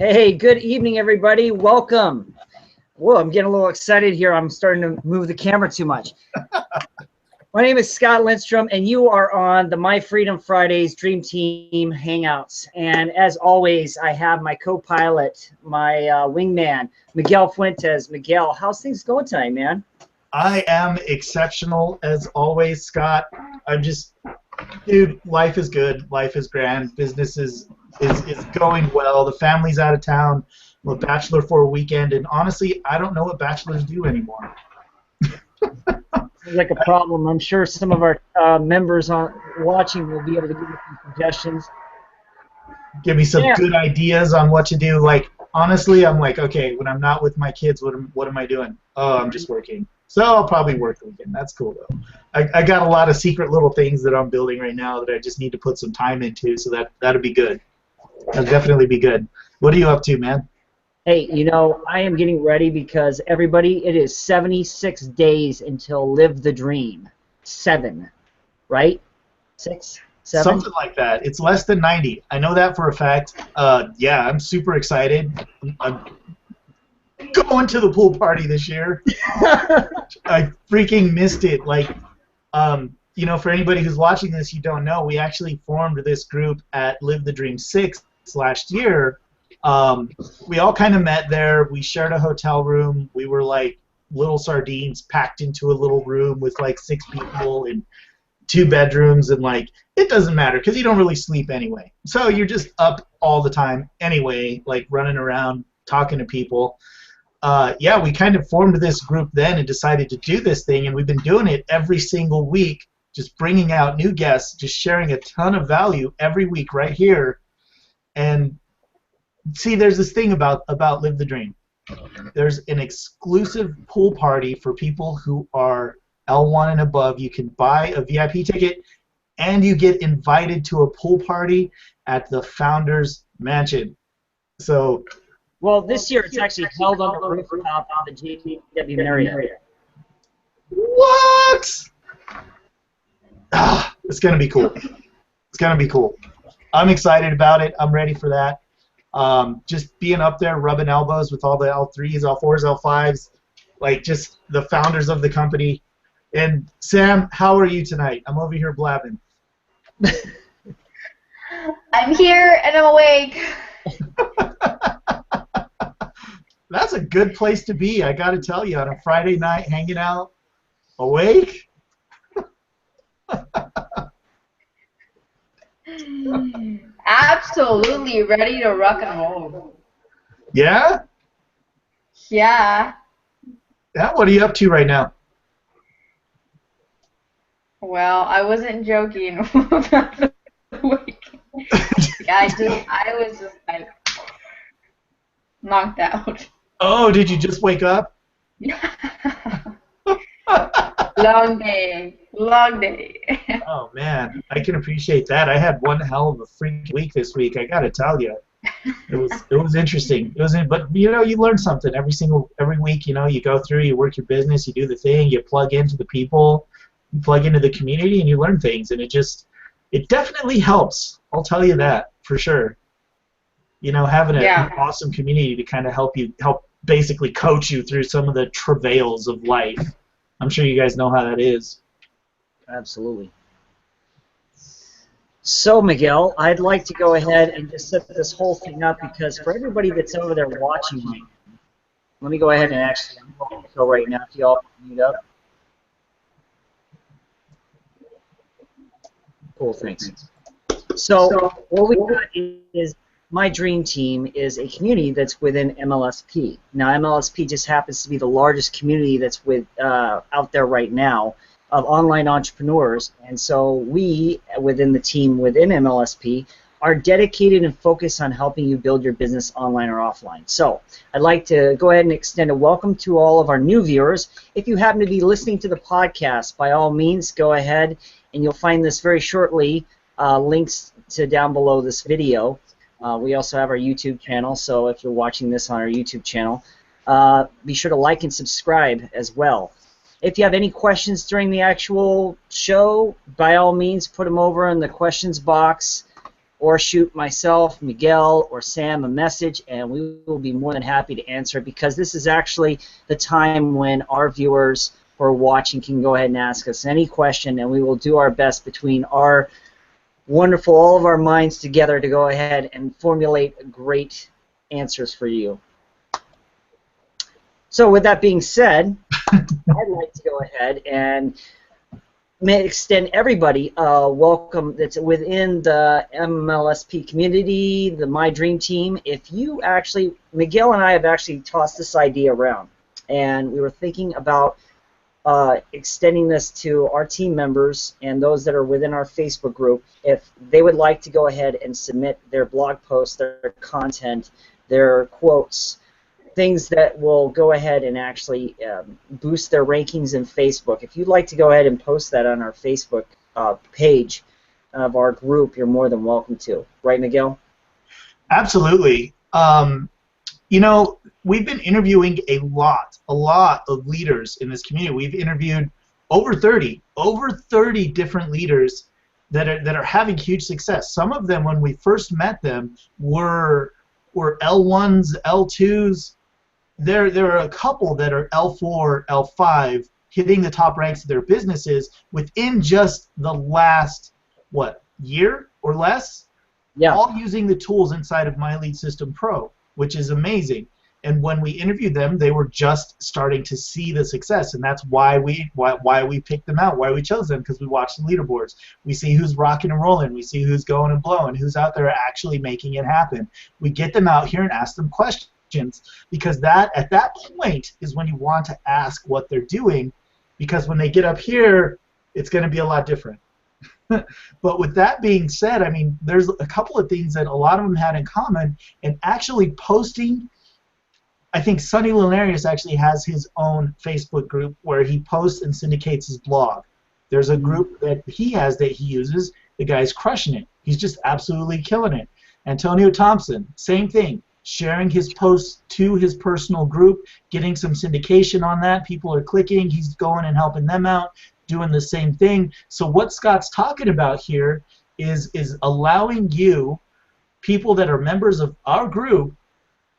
Hey, good evening, everybody. Welcome. Whoa, I'm getting a little excited here. I'm starting to move the camera too much. My name is Scott Lindstrom, and you are on the My Freedom Fridays Dream Team Hangouts. And as always, I have my co-pilot, my wingman, Miguel Fuentes. Miguel, how's things going tonight, man? I am exceptional as always, Scott. Dude, life is good. Life is grand. Business is going well. The family's out of town. I'm a bachelor for a weekend, and honestly, I don't know what bachelors do anymore. Sounds like a problem. I'm sure some of our members watching will be able to give you some suggestions. Give me some good ideas on what to do. Like, honestly, I'm like, okay, when I'm not with my kids, what am I doing? Oh, I'm just working. So I'll probably work the weekend. That's cool, though. I got a lot of secret little things that I'm building right now that I just need to put some time into, so that'll be good. That'll definitely be good. What are you up to, man? Hey, I am getting ready because everybody, it is 76 days until Live the Dream. 7, right? 6, 7? Something like that. It's less than 90. I know that for a fact. Yeah, I'm super excited. I'm going to the pool party this year. I freaking missed it. Like, for anybody who's watching this, you don't know, we actually formed this group at Live the Dream 6 last year. We all kind of met there. We shared a hotel room. We were like little sardines packed into a little room with like 6 people and 2 bedrooms, and like it doesn't matter because you don't really sleep anyway. So you're just up all the time anyway, like running around talking to people. Yeah, we kind of formed this group then and decided to do this thing, and we've been doing it every single week, just bringing out new guests, just sharing a ton of value every week right here. And see, there's this thing about Live the Dream. There's an exclusive pool party for people who are L1 and above. You can buy a VIP ticket, and you get invited to a pool party at the Founders Mansion. So, well, this year it's actually held on the rooftop of the JW Marriott. What? It's gonna be cool. It's gonna be cool. I'm excited about it. I'm ready for that. Just being up there, rubbing elbows with all the L3s, L4s, L5s, like just the founders of the company. And Sam, how are you tonight? I'm over here blabbing. I'm here and I'm awake. That's a good place to be, I gotta tell you, on a Friday night hanging out, awake. Absolutely ready to rock and roll. Yeah? Yeah. Yeah, what are you up to right now? Well, I wasn't joking about the week. I was just like knocked out. Oh, did you just wake up? Long day. Long day. Oh, man, I can appreciate that. I had one hell of a freaking week this week, I gotta tell you. It was interesting. But you learn something every week. You go through, you work your business, you do the thing, you plug into the people, you plug into the community, and you learn things. And it definitely helps. I'll tell you that for sure. Having an awesome community to kind of help basically coach you through some of the travails of life. I'm sure you guys know how that is. Absolutely. So, Miguel, I'd like to go ahead and just set this whole thing up because for everybody that's over there watching right now, let me go ahead and actually go right now if y'all mute up. Cool, thanks. So, what we got is My Dream Team is a community that's within MLSP. Now, MLSP just happens to be the largest community that's out there right now of online entrepreneurs, and so we, within the team within MLSP, are dedicated and focused on helping you build your business online or offline. So I'd like to go ahead and extend a welcome to all of our new viewers. If you happen to be listening to the podcast, by all means, go ahead, and you'll find this very shortly, links to down below this video. We also have our YouTube channel, so if you're watching this on our YouTube channel, be sure to like and subscribe as well. If you have any questions during the actual show, by all means, put them over in the questions box or shoot myself, Miguel, or Sam a message, and we will be more than happy to answer it, because this is actually the time when our viewers who are watching can go ahead and ask us any question, and we will do our best between our wonderful, all of our minds together to go ahead and formulate great answers for you. So with that being said, I'd like to go ahead and may extend everybody welcome that's within the MLSP community, the My Dream Team. If you actually, Miguel and I have actually tossed this idea around, and we were thinking about extending this to our team members and those that are within our Facebook group, if they would like to go ahead and submit their blog posts, their content, their quotes, things that will go ahead and actually boost their rankings in Facebook. If you'd like to go ahead and post that on our Facebook page of our group, you're more than welcome to. Right, Miguel? Absolutely. You know, we've been interviewing a lot of leaders in this community. We've interviewed over 30 different leaders that are having huge success. Some of them, when we first met them, were L1s, L2s. There are a couple that are L4, L5, hitting the top ranks of their businesses within just the last, what, year or less? Yeah. All using the tools inside of My Lead System Pro, which is amazing. And when we interviewed them, they were just starting to see the success, and that's why we picked them out, why we chose them, because we watch the leaderboards. We see who's rocking and rolling. We see who's going and blowing, who's out there actually making it happen. We get them out here and ask them questions, because that at that point is when you want to ask what they're doing, because when they get up here, it's going to be a lot different. But with that being said, I mean, there's a couple of things that a lot of them had in common, and actually posting. I think Sonny Lenarius actually has his own Facebook group where he posts and syndicates his blog. There's a group that he has that he uses. The guy's crushing it. He's just absolutely killing it. Antonio Thompson, same thing. Sharing his posts to his personal group, getting some syndication on that. People are clicking. He's going and helping them out, doing the same thing. So what Scott's talking about here is allowing you, people that are members of our group,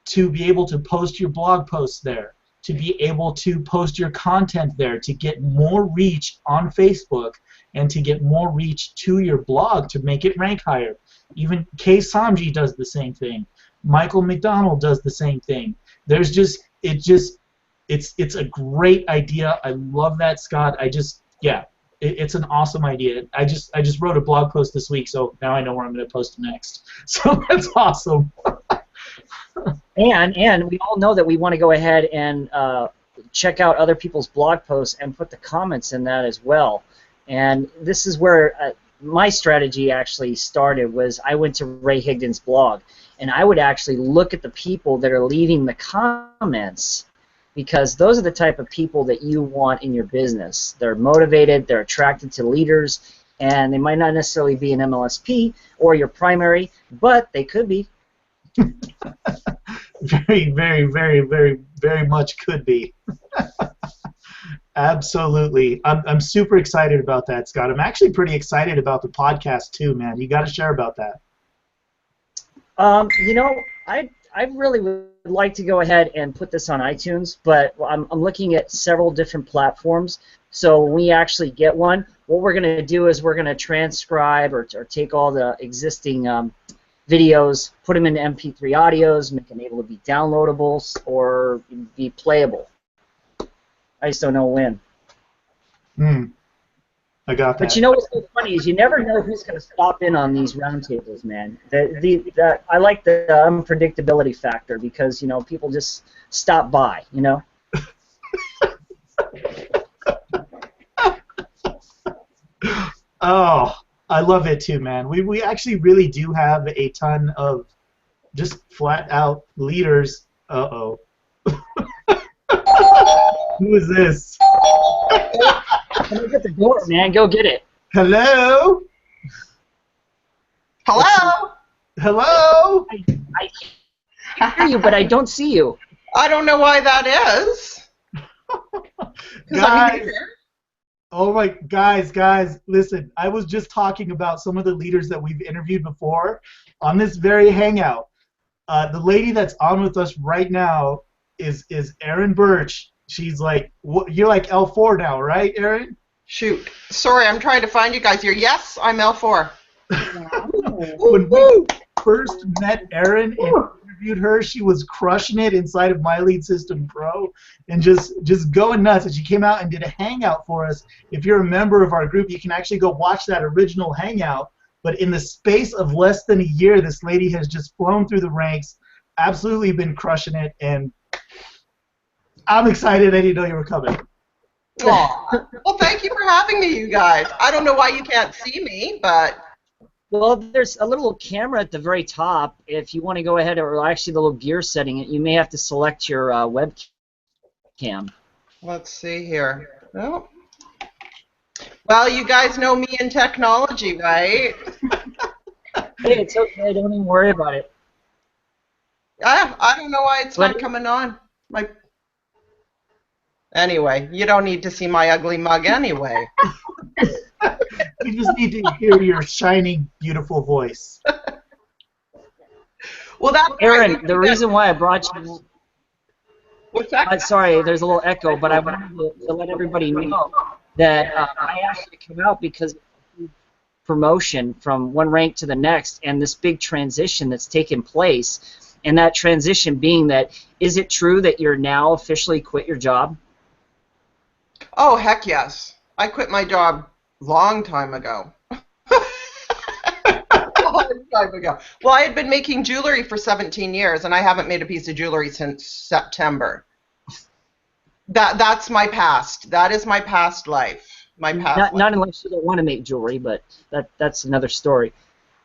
to be able to post your blog posts there, to be able to post your content there, to get more reach on Facebook, and to get more reach to your blog to make it rank higher. Even Kay Samji does the same thing. Michael McDonald does the same thing. There's just, it's a great idea. I love that, Scott. It's an awesome idea. I just wrote a blog post this week, so now I know where I'm going to post next. So that's awesome. And we all know that we want to go ahead and check out other people's blog posts and put the comments in that as well. And this is where my strategy actually started. Was I went to Ray Higdon's blog, and I would actually look at the people that are leaving the comments, because those are the type of people that you want in your business. They're motivated, they're attracted to leaders, and they might not necessarily be an MLSP or your primary, but they could be. Very, very, very, very, very much could be. Absolutely. I'm super excited about that, Scott. I'm actually pretty excited about the podcast too, man. You got to share about that. You know, I really would like to go ahead and put this on iTunes, but I'm looking at several different platforms. So when we actually get one, what we're going to do is we're going to transcribe or take all the existing videos, put them into MP3 audios, make them able to be downloadable or be playable. I just don't know when. I got that. But you know what's so funny is you never know who's going to stop in on these roundtables, man. I like the unpredictability factor, because, you know, people just stop by, you know? Oh, I love it too, man. We actually really do have a ton of just flat out leaders. Uh-oh. Who is this? Look at the door, man. Go get it. Hello? Hello? Hello? I hear you, but I don't see you. I don't know why that is. 'Cause I'm Guys, here. Oh my guys, listen. I was just talking about some of the leaders that we've interviewed before on this very hangout. The lady that's on with us right now is Erin Birch. She's like, you're like L4 now, right, Erin? Shoot. Sorry, I'm trying to find you guys here. Yes, I'm L4. When we first met Erin and interviewed her, she was crushing it inside of My Lead System Pro and just going nuts. And she came out and did a hangout for us. If you're a member of our group, you can actually go watch that original hangout. But in the space of less than a year, this lady has just flown through the ranks, absolutely been crushing it, and I'm excited. I didn't know you were coming. Aw. Well, thank you for having me, you guys. I don't know why you can't see me, but... Well, there's a little camera at the very top. If you want to go ahead, or actually the little gear setting, you may have to select your webcam. Let's see here. Oh. Well, you guys know me in technology, right? Hey, it's okay. Don't even worry about it. I don't know why it's not coming on. Anyway, you don't need to see my ugly mug anyway. We just need to hear your shining, beautiful voice. Well, that's Erin, right. the reason why I brought you... What's that? Sorry, there's a little echo, but I wanted to let everybody know that I asked you to come out because of promotion from one rank to the next and this big transition that's taken place. And that transition being that, is it true that you're now officially quit your job? Oh, heck yes. I quit my job long time ago. Long time ago. Well, I had been making jewelry for 17 years, and I haven't made a piece of jewelry since September. That's my past. That is my past life. My past life. Not unless you don't want to make jewelry, but that's another story.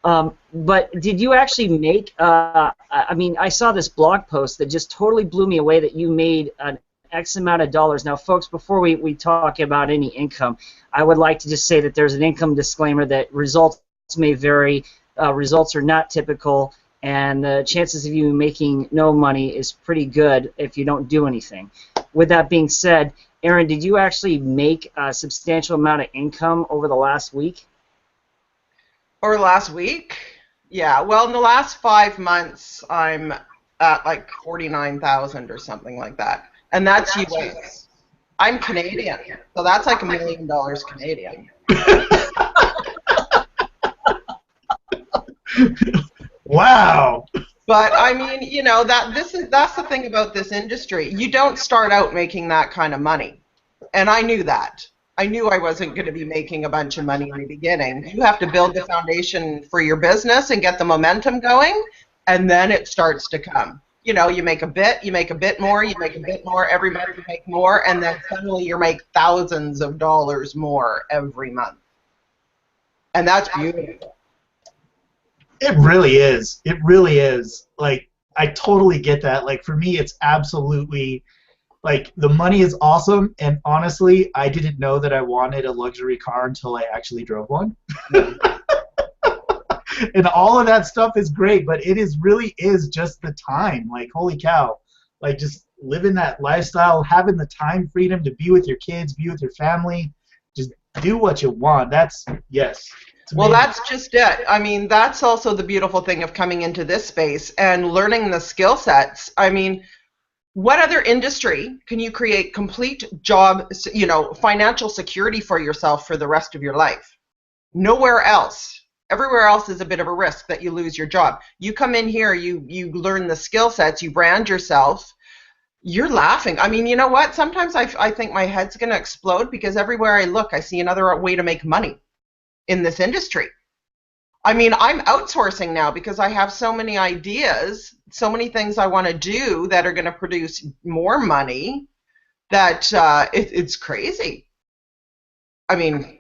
But did you actually make, I mean, I saw this blog post that just totally blew me away that you made an X amount of dollars. Now, folks, before we talk about any income, I would like to just say that there's an income disclaimer that results may vary, results are not typical, and the chances of you making no money is pretty good if you don't do anything. With that being said, Erin, did you actually make a substantial amount of income over the last week? Or last week? Yeah, well, in the last 5 months, I'm at like 49,000 or something like that. And that's US. I'm Canadian, so that's like $1 million Canadian. Wow. But I mean, you know, that's the thing about this industry. You don't start out making that kind of money. And I knew that. I knew I wasn't going to be making a bunch of money in the beginning. You have to build the foundation for your business and get the momentum going, and then it starts to come. You know, you make a bit more, you make a bit more, every month you make more, and then suddenly you make thousands of dollars more every month. And that's beautiful. It really is. It really is. Like, I totally get that. Like, for me, it's absolutely, like, the money is awesome, and honestly, I didn't know that I wanted a luxury car until I actually drove one. And all of that stuff is great, but it really is just the time. Like, holy cow. Like, just living that lifestyle, having the time freedom to be with your kids, be with your family, just do what you want. That's, yes. Well, that's just it. I mean, that's also the beautiful thing of coming into this space and learning the skill sets. I mean, what other industry can you create complete job, you know, financial security for yourself for the rest of your life? Nowhere else. Everywhere else is a bit of a risk that you lose your job. You come in here, you learn the skill sets, you brand yourself, you're laughing. I mean, you know what? Sometimes I think my head's going to explode because everywhere I look, I see another way to make money in this industry. I mean, I'm outsourcing now because I have so many ideas, so many things I want to do that are going to produce more money that it's crazy. I mean,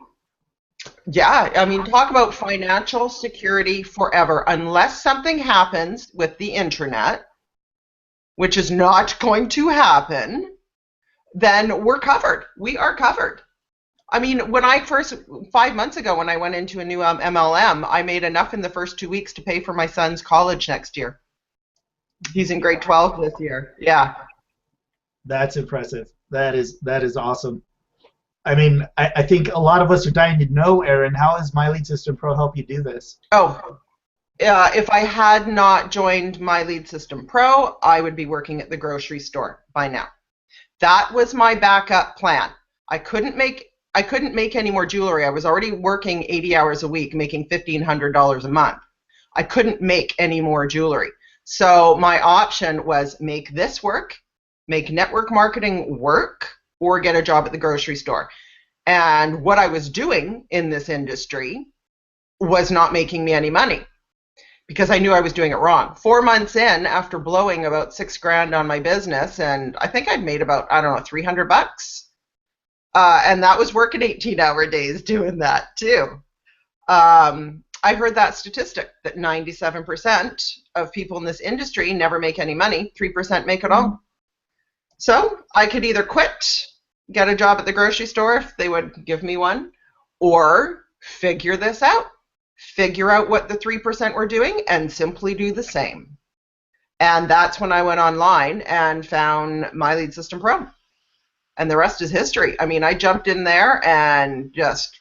yeah, I mean, talk about financial security forever. Unless something happens with the internet, which is not going to happen, then we're covered. We are covered. I mean, when I first, 5 months ago, when I went into a new MLM, I made enough in the first 2 weeks to pay for my son's college next year. He's in grade 12 this year. Yeah. That's impressive. That is awesome. I mean, I think a lot of us are dying to know, Aaron, how has My Lead System Pro help you do this? Oh, if I had not joined My Lead System Pro, I would be working at the grocery store by now. That was my backup plan. I couldn't make any more jewelry. I was already working 80 hours a week, making $1,500 a month. I couldn't make any more jewelry. So my option was make this work, make network marketing work, or get a job at the grocery store. And what I was doing in this industry was not making me any money because I knew I was doing it wrong. 4 months in, after blowing about $6,000 on my business, and I think I'd made about, I don't know, $300. And that was working 18-hour days doing that too. I heard that statistic that 97% of people in this industry never make any money, 3% make it all. So I could either quit, get a job at the grocery store if they would give me one, or figure this out. Figure out what the 3% were doing and simply do the same. And that's when I went online and found My Lead System Pro. And the rest is history. I mean, I jumped in there and just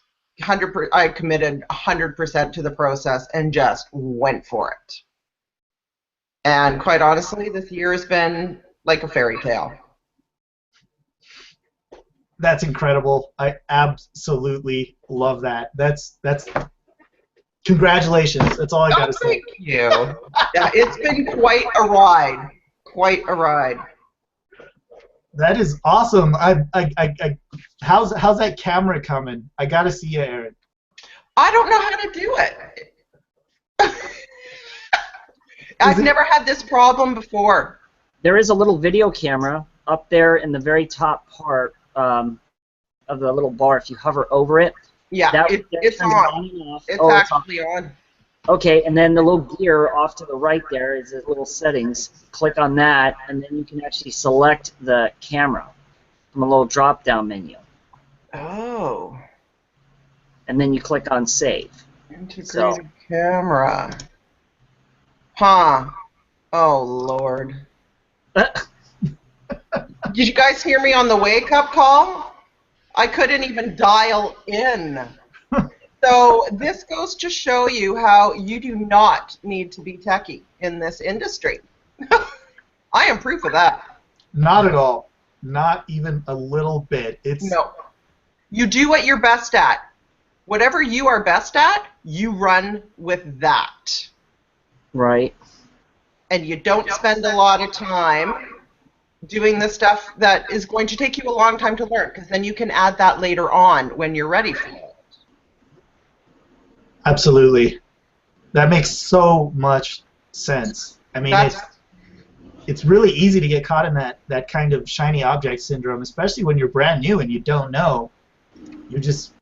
I committed 100% to the process and just went for it. And quite honestly, this year has been like a fairy tale. That's incredible. I absolutely love that. That's congratulations. That's all I got to say. Thank you. Yeah, it's been quite a ride. Quite a ride. That is awesome. How's that camera coming? I gotta see you, Aaron. I don't know how to do it. I've never had this problem before. There is a little video camera up there in the very top part of the little bar. If you hover over it, yeah, it's on. It's actually on. Okay, and then the little gear off to the right there is the little settings. Click on that, and then you can actually select the camera from a little drop-down menu. Oh. And then you click on Save. Integrated camera. Huh. Oh, Lord. Did you guys hear me on the wake-up call? I couldn't even dial in. So this goes to show you how you do not need to be techie in this industry. I am proof of that. Not at all. Not even a little bit. No. You do what you're best at. Whatever you are best at, you run with that. Right. And you don't spend a lot of time doing the stuff that is going to take you a long time to learn, because then you can add that later on when you're ready for it. Absolutely. That makes so much sense. I mean, it's really easy to get caught in that kind of shiny object syndrome, especially when you're brand new and you don't know. You're just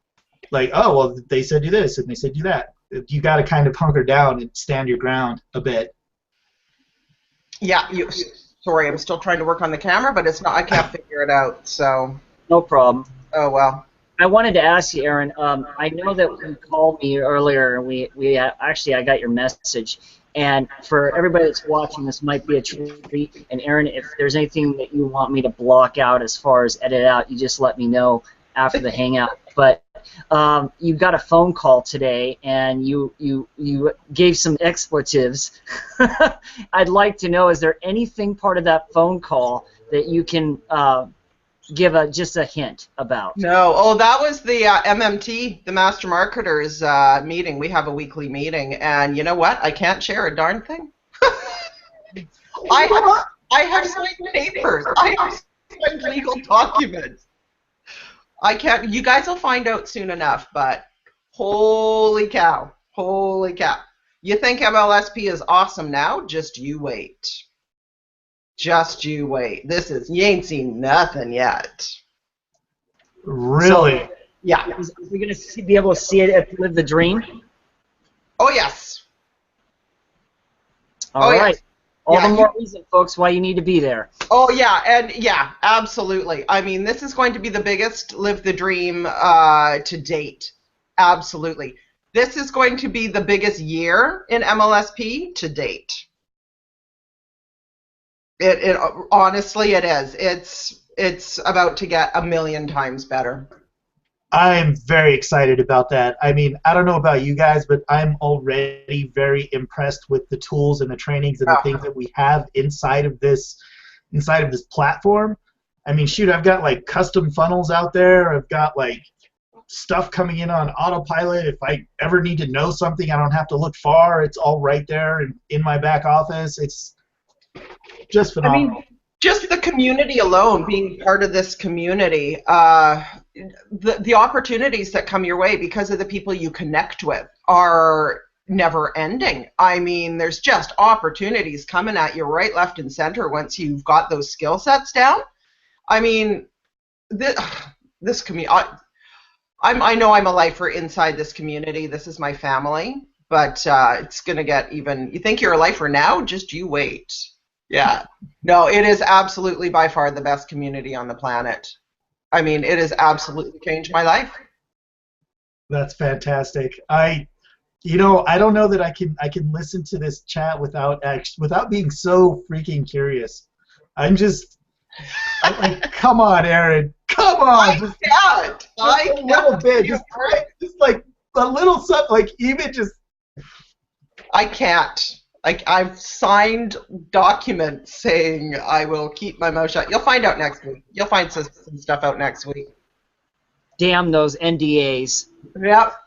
like, oh, well, they said do this and they said do that. You got to kind of hunker down and stand your ground a bit. Yeah. Sorry, I'm still trying to work on the camera, but it's not. I can't figure it out. So. No problem. Oh well. I wanted to ask you, Aaron. I know that you called me earlier, and we actually I got your message. And for everybody that's watching, this might be a treat. And Aaron, if there's anything that you want me to block out as far as edit out, you just let me know after the hangout. But you got a phone call today, and you gave some expletives. I'd like to know, is there anything part of that phone call that you can give just a hint about? No. Oh, that was the MMT, the Master Marketers meeting. We have a weekly meeting, and you know what? I can't share a darn thing. I have signed papers. I have signed legal documents. I can't. You guys will find out soon enough, but holy cow. Holy cow. You think MLSP is awesome now? Just you wait. Just you wait. You ain't seen nothing yet. Really? So, yeah. Is we going to be able to see it at Live the Dream? Oh, yes. All right. Yes. All the more reason, folks, why you need to be there. Oh, yeah, and yeah, absolutely. I mean, this is going to be the biggest Live the Dream to date. Absolutely. This is going to be the biggest year in MLSP to date. Honestly, it is. It's about to get 1,000,000 times better. I'm very excited about that. I mean, I don't know about you guys, but I'm already very impressed with the tools and the trainings and the things that we have inside of this platform. I mean, shoot, I've got like custom funnels out there. I've got like stuff coming in on autopilot. If I ever need to know something, I don't have to look far. It's all right there in my back office. It's just phenomenal. I mean, just the community alone, being part of this community, the opportunities that come your way because of the people you connect with are never ending. I mean, there's just opportunities coming at you right, left, and center once you've got those skill sets down. I mean, this community. I know I'm a lifer inside this community. This is my family, but it's gonna get even. You think you're a lifer now? Just you wait. Yeah. No, it is absolutely by far the best community on the planet. I mean, it has absolutely changed my life. That's fantastic. I don't know that I can listen to this chat without being so freaking curious. I'm like, come on, Aaron, come on, just a little bit, just like a little something, like even just. I can't. Like, I've signed documents saying I will keep my mouth shut. You'll find out next week. You'll find some stuff out next week. Damn those NDAs. Yep.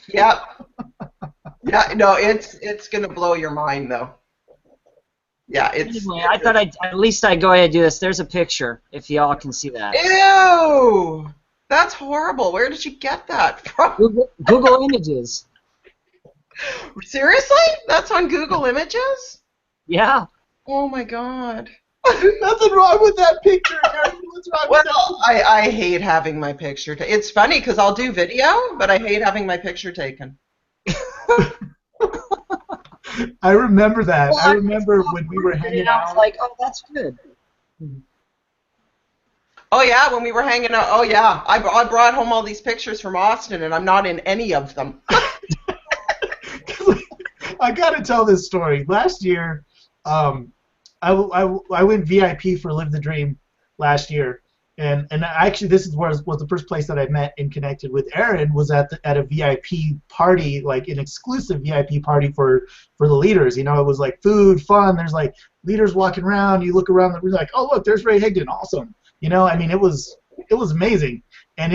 Yeah, no, it's gonna blow your mind though. Yeah, it's. Anyway, I thought at least I'd go ahead and do this. There's a picture, if y'all can see that. Ew! That's horrible. Where did you get that from? Google Images. Seriously? That's on Google Images? Yeah. Oh my God. Nothing wrong with that picture, Aaron. What's wrong with that? I hate having my picture taken. It's funny because I'll do video, but I hate having my picture taken. I remember that. Well, I remember when we were hanging out. I was like, oh, that's good. Oh yeah, when we were hanging out. Oh yeah, I brought home all these pictures from Austin, and I'm not in any of them. I gotta tell this story. Last year, I went VIP for Live the Dream last year, and actually this was the first place that I met and connected with Aaron was at a VIP party, like an exclusive VIP party for the leaders. You know, it was like food, fun. There's like leaders walking around. You look around, we're like, oh look, there's Ray Higdon, awesome. You know, I mean, it was amazing, and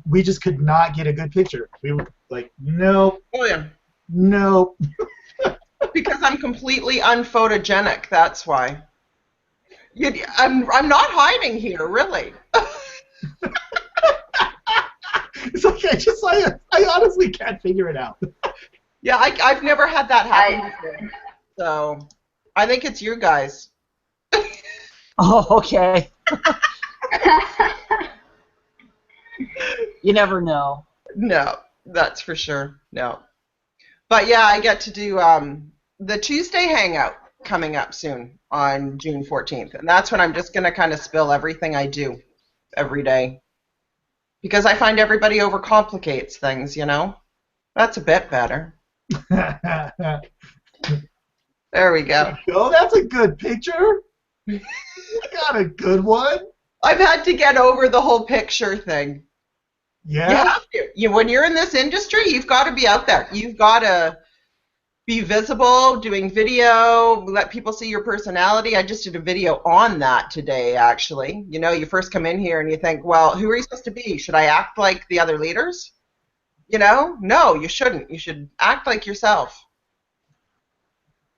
we just could not get a good picture. We were like, nope. Oh yeah. Nope. Because I'm completely unphotogenic. That's why. I'm not hiding here, really. It's like I honestly can't figure it out. Yeah, I've never had that happen before. So I think it's you guys. Oh, okay. You never know. No, that's for sure. No. But yeah, I get to do the Tuesday Hangout coming up soon on June 14th. And that's when I'm just going to kind of spill everything I do every day. Because I find everybody overcomplicates things, you know? That's a bit better. There we go. Oh, that's a good picture. You got a good one. I've had to get over the whole picture thing. Yeah. You have to. When you're in this industry, you've got to be out there. You've got to be visible, doing video, let people see your personality. I just did a video on that today, actually. You know, you first come in here and you think, well, who are you supposed to be? Should I act like the other leaders? You know? No, you shouldn't. You should act like yourself.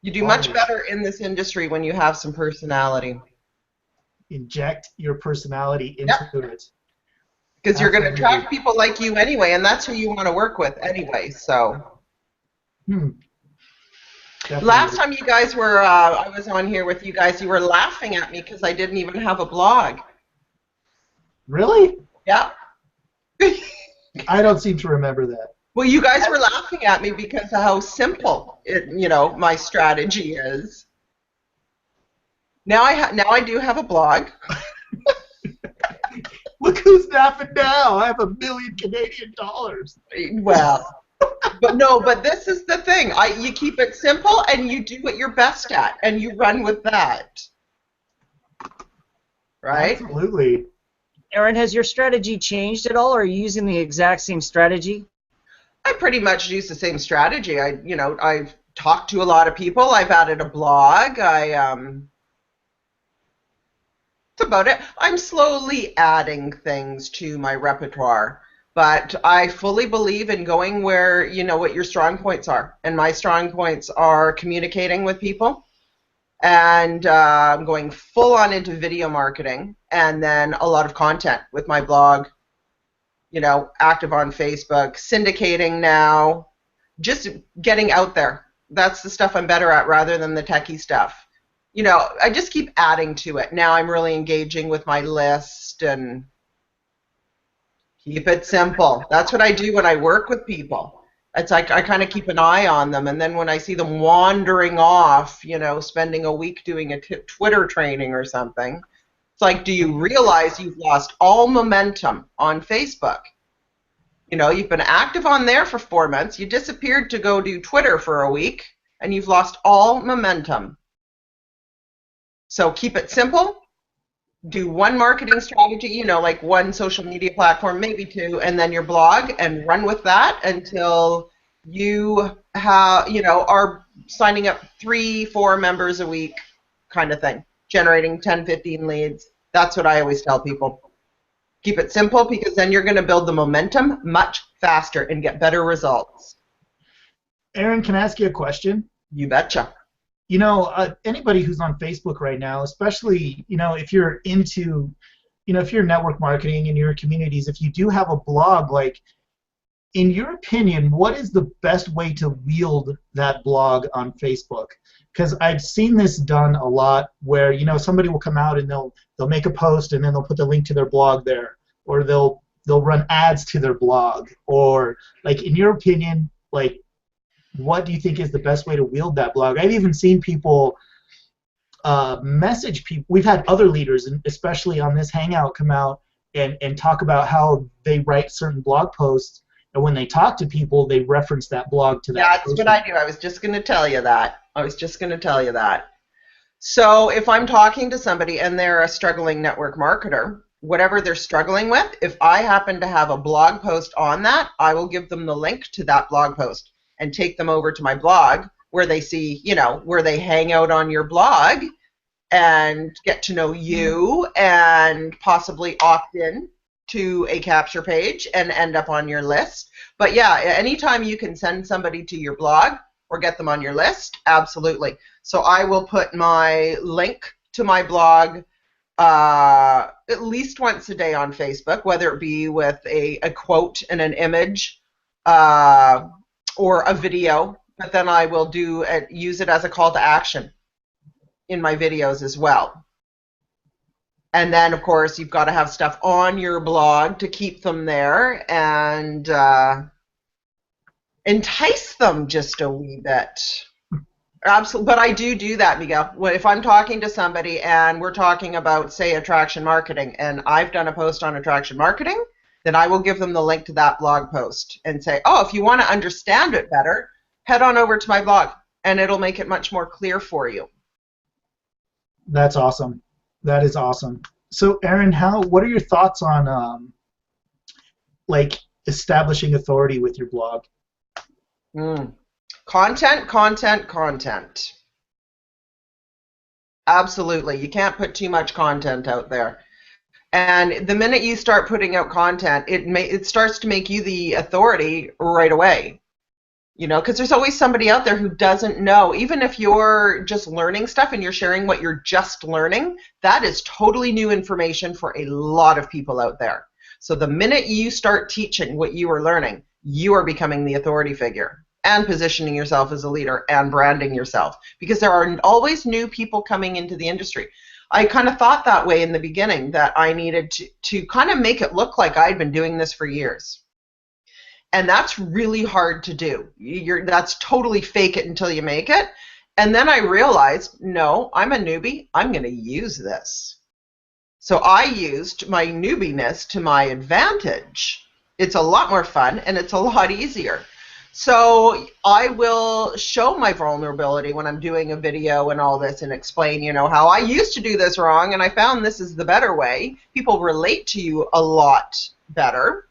You do much better in this industry when you have some personality. Inject your personality into it. Because you're going to attract people like you anyway, and that's who you want to work with anyway. So, last time you guys were, I was on here with you guys. You were laughing at me because I didn't even have a blog. Really? Yeah. I don't seem to remember that. Well, you guys were laughing at me because of how simple my strategy is. Now I do have a blog. Look who's laughing now. I have $1 million Canadian dollars. Well, but this is the thing. You keep it simple and you do what you're best at and you run with that. Right? Absolutely. Aaron, has your strategy changed at all, or are you using the exact same strategy? I pretty much use the same strategy. I've talked to a lot of people. I've added a blog. That's about it. I'm slowly adding things to my repertoire, but I fully believe in going where you know what your strong points are. And my strong points are communicating with people, and I'm going full on into video marketing, and then a lot of content with my blog. Active on Facebook, syndicating now, just getting out there. That's the stuff I'm better at rather than the techie stuff. I just keep adding to it. Now I'm really engaging with my list and keep it simple. That's what I do when I work with people. It's like I kind of keep an eye on them, and then when I see them wandering off, spending a week doing a Twitter training or something, it's like, do you realize you've lost all momentum on Facebook? You've been active on there for 4 months, you disappeared to go do Twitter for a week, and you've lost all momentum. So keep it simple. Do one marketing strategy, like one social media platform, maybe two, and then your blog, and run with that until you are signing up 3-4 members a week kind of thing, generating 10-15 leads. That's what I always tell people. Keep it simple, because then you're going to build the momentum much faster and get better results. Aaron, can I ask you a question? You betcha. Anybody who's on Facebook right now, especially, if you're into, if you're network marketing in your communities, if you do have a blog, like, in your opinion, what is the best way to wield that blog on Facebook? Because I've seen this done a lot where, somebody will come out and they'll make a post and then they'll put the link to their blog there, or they'll run ads to their blog, or, like, in your opinion, like, what do you think is the best way to wield that blog? I've even seen people message people. We've had other leaders, and especially on this Hangout, come out and talk about how they write certain blog posts, and when they talk to people, they reference that blog to that. Yeah, that's what I do. I was just going to tell you that. So if I'm talking to somebody and they're a struggling network marketer, whatever they're struggling with, if I happen to have a blog post on that, I will give them the link to that blog post and take them over to my blog where they see, where they hang out on your blog and get to know you and possibly opt in to a capture page and end up on your list. But yeah, anytime you can send somebody to your blog or get them on your list, absolutely. So I will put my link to my blog at least once a day on Facebook, whether it be with a quote and an image, or a video, but then I will use it as a call to action in my videos as well. And then, of course, you've got to have stuff on your blog to keep them there and entice them just a wee bit. Absolutely, but I do that, Miguel. If I'm talking to somebody and we're talking about, say, attraction marketing, and I've done a post on attraction marketing, then I will give them the link to that blog post and say, oh, if you want to understand it better, head on over to my blog, and it'll make it much more clear for you. That's awesome. That is awesome. So, Aaron, what are your thoughts on like establishing authority with your blog? Content. Absolutely. You can't put too much content out there. And the minute you start putting out content, it starts to make you the authority right away. Because there's always somebody out there who doesn't know. Even if you're just learning stuff and you're sharing what you're just learning, that is totally new information for a lot of people out there. So the minute you start teaching what you are learning, you are becoming the authority figure and positioning yourself as a leader and branding yourself. Because there are always new people coming into the industry. I kind of thought that way in the beginning, that I needed to kind of make it look like I'd been doing this for years. And that's really hard to do. That's totally fake it until you make it. And then I realized, no, I'm a newbie. I'm going to use this. So I used my newbiness to my advantage. It's a lot more fun and it's a lot easier. So I will show my vulnerability when I'm doing a video and all this and explain, you know, how I used to do this wrong and I found this is the better way. People relate to you a lot better.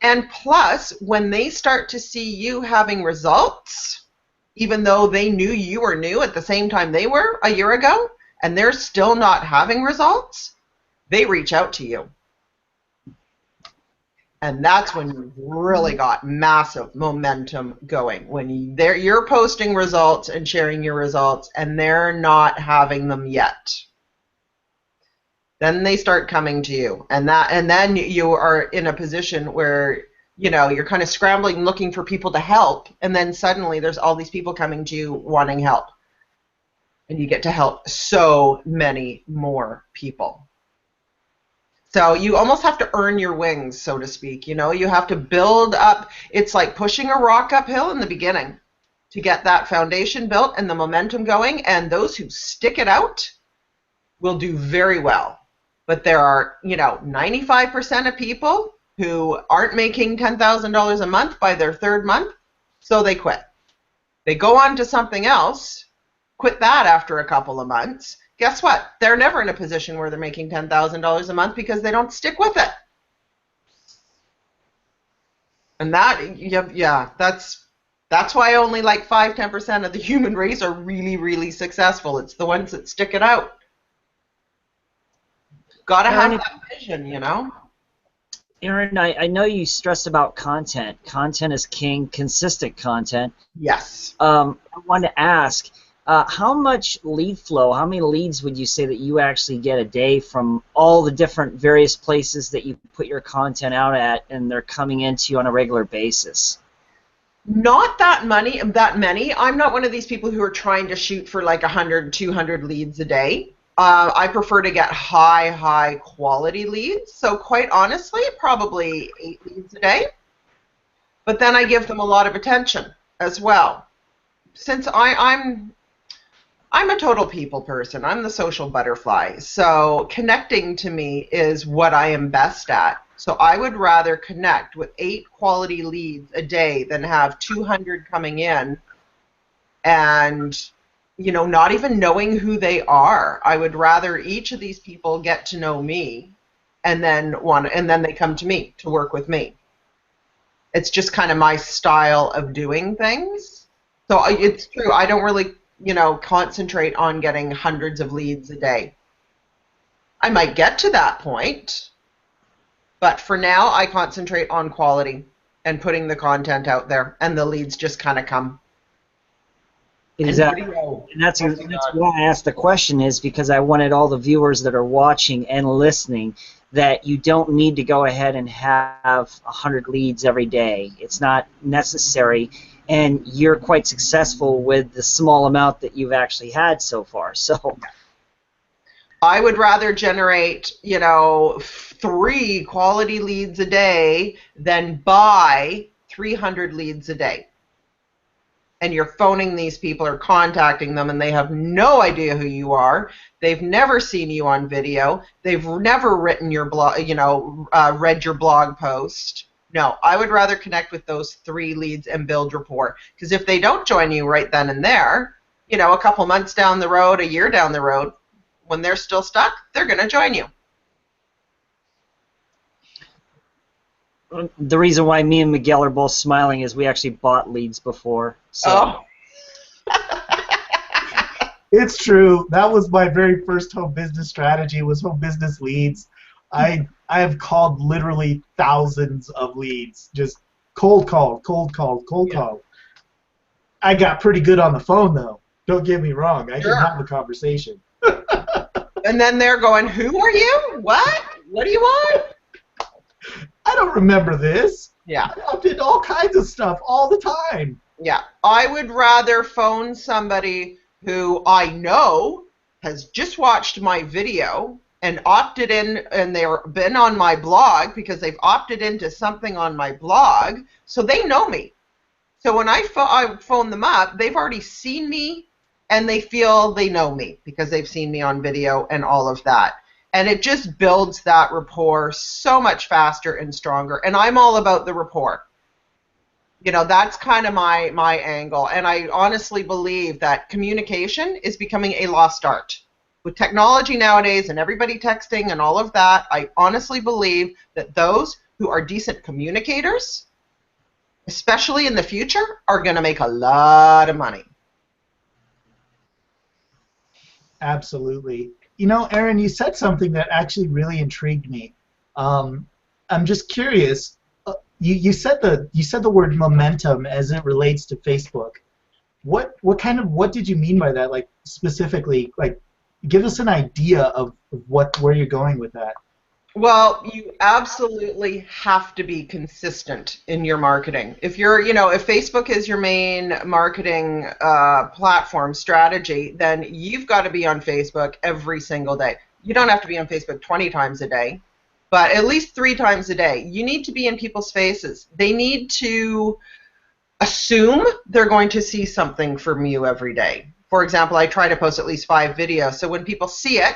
And plus, when they start to see you having results, even though they knew you were new at the same time they were a year ago, and they're still not having results, they reach out to you. And that's when you really got massive momentum going. When you're posting results and sharing your results, and they're not having them yet. Then they start coming to you, and then you are in a position where, you know, you're kind of scrambling, looking for people to help, and then suddenly there's all these people coming to you wanting help, and you get to help so many more people. So you almost have to earn your wings, so to speak. You know, you have to build up. It's like pushing a rock uphill in the beginning to get that foundation built and the momentum going, and those who stick it out will do very well. But there are, you know, 95% of people who aren't making $10,000 a month by their third month, so they quit. They go on to something else, quit that after a couple of months. Guess what? They're never in a position where they're making $10,000 a month because they don't stick with it. And that, yeah, that's why only like 5-10% of the human race are really, really successful. It's the ones that stick it out. Got to have that vision, you know? Erin, I know you stress about content. Content is king, consistent content. Yes. I wanted to ask, how much lead flow, how many leads would you say that you actually get a day from all the different various places that you put your content out at, and they're coming into you on a regular basis? Not that many. I'm not one of these people who are trying to shoot for like 100, 200 leads a day. I prefer to get high quality leads. So quite honestly, probably 8 leads a day. But then I give them a lot of attention as well. Since I'm a total people person. I'm the social butterfly. So connecting to me is what I am best at. So I would rather connect with 8 quality leads a day than have 200 coming in and, you know, not even knowing who they are. I would rather each of these people get to know me and then they come to me to work with me. It's just kind of my style of doing things. So it's true. I don't really, you know, concentrate on getting hundreds of leads a day. I might get to that point, but for now I concentrate on quality and putting the content out there, and the leads just kind of come. Exactly. And that's why I asked the question, is because I wanted all the viewers that are watching and listening that you don't need to go ahead and have 100 leads every day. It's not necessary. And you're quite successful with the small amount that you've actually had so far. So I would rather generate, you know, 3 quality leads a day than buy 300 leads a day. And you're phoning these people or contacting them, and they have no idea who you are. They've never seen you on video. They've never written your blog, you know, read your blog post. No, I would rather connect with those 3 leads and build rapport. Because if they don't join you right then and there, you know, a couple months down the road, a year down the road, when they're still stuck, they're going to join you. The reason why me and Miguel are both smiling is we actually bought leads before. So. Oh. It's true. That was my very first home business strategy, was home business leads. I have called literally thousands of leads, just cold call. I got pretty good on the phone, though. Don't get me wrong. I can have a conversation. And then they're going, who are you? What? What do you want? I don't remember this. Yeah. I did all kinds of stuff all the time. Yeah. I would rather phone somebody who I know has just watched my video and opted in, and they've been on my blog because they've opted into something on my blog, so they know me. So when I phone them up, they've already seen me, and they feel they know me because they've seen me on video and all of that. And it just builds that rapport so much faster and stronger. And I'm all about the rapport. You know, that's kind of my angle, and I honestly believe that communication is becoming a lost art. With technology nowadays and everybody texting and all of that, I honestly believe that those who are decent communicators, especially in the future, are going to make a lot of money. Absolutely. You know, Erin, you said something that actually really intrigued me. I'm just curious. You said the word momentum as it relates to Facebook. What did you mean by that? Like specifically, like give us an idea of where you're going with that. Well, you absolutely have to be consistent in your marketing. If you're, you know, if Facebook is your main marketing platform strategy, then you've got to be on Facebook every single day. You don't have to be on Facebook 20 times a day, but at least 3 times a day. You need to be in people's faces. They need to assume they're going to see something from you every day. For example, I try to post at least 5 videos, so when people see it,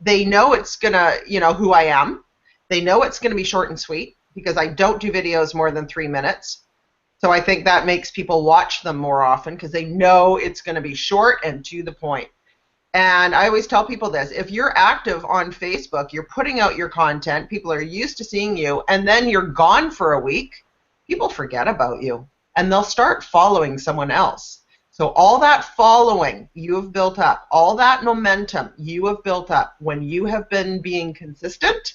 they know it's gonna, you know, who I am. They know it's gonna be short and sweet because I don't do videos more than 3 minutes. So I think that makes people watch them more often because they know it's gonna be short and to the point. And I always tell people this: if you're active on Facebook, you're putting out your content, people are used to seeing you, and then you're gone for a week, people forget about you and they'll start following someone else. So all that following you have built up, all that momentum you have built up when you have been being consistent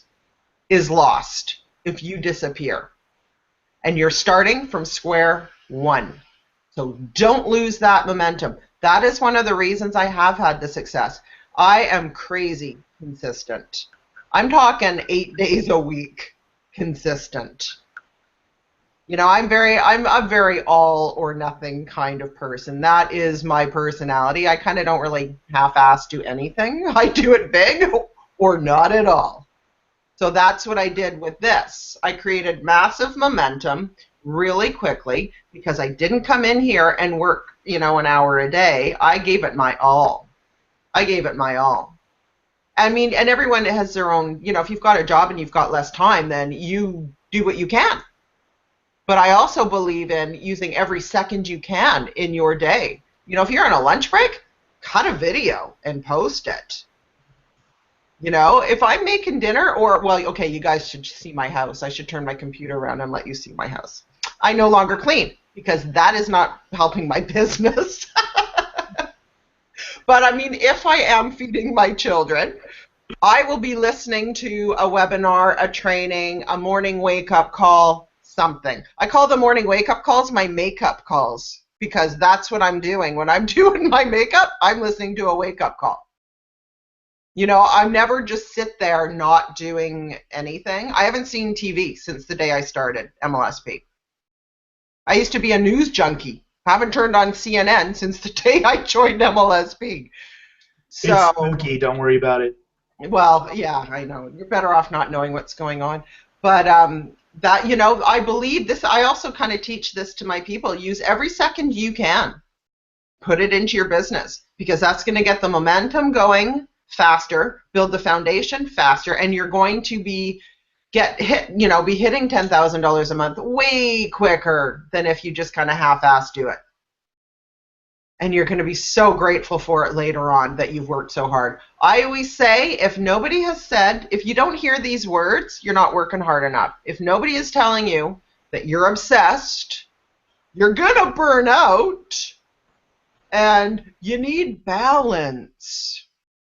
is lost if you disappear. And you're starting from square one. So don't lose that momentum. That is one of the reasons I have had the success. I am crazy consistent. I'm talking 8 days a week consistent. You know, I'm a very all or nothing kind of person. That is my personality. I kind of don't really half-ass do anything. I do it big or not at all. So that's what I did with this. I created massive momentum really quickly because I didn't come in here and work, you know, an hour a day. I gave it my all. I gave it my all. I mean, and everyone has their own, you know, if you've got a job and you've got less time, then you do what you can. But I also believe in using every second you can in your day. You know, if you're on a lunch break, cut a video and post it. You know, if I'm making dinner or, well, okay, you guys should see my house. I should turn my computer around and let you see my house. I no longer clean because that is not helping my business. But I mean, if I am feeding my children, I will be listening to a webinar, a training, a morning wake-up call, something. I call the morning wake-up calls my makeup calls because that's what I'm doing. When I'm doing my makeup, I'm listening to a wake-up call. You know, I never just sit there not doing anything. I haven't seen TV since the day I started MLSP. I used to be a news junkie. Haven't turned on CNN since the day I joined MLSP. So, it's spooky. Don't worry about it. Well, yeah, I know. You're better off not knowing what's going on. But that, you know, I believe this. I also kind of teach this to my people. Use every second you can. Put it into your business because that's going to get the momentum going faster, build the foundation faster, and you're going to be hitting $10,000 a month way quicker than if you just kind of half-ass do it. And you're going to be so grateful for it later on that you've worked so hard. I always say, if nobody has said, if you don't hear these words, you're not working hard enough. If nobody is telling you that you're obsessed, you're going to burn out, and you need balance.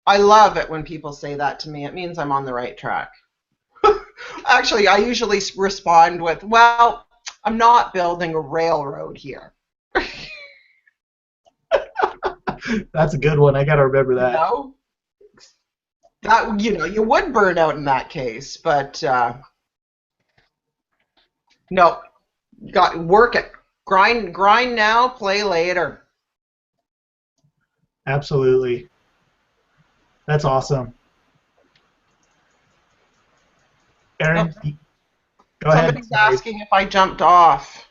I love it when people say that to me. It means I'm on the right track. Actually, I usually respond with, well, I'm not building a railroad here. That's a good one. I gotta remember that. You know? You would burn out in that case, but no, work it. Grind now, play later. Absolutely. That's awesome. Erin, go ahead. Somebody's asking if I jumped off.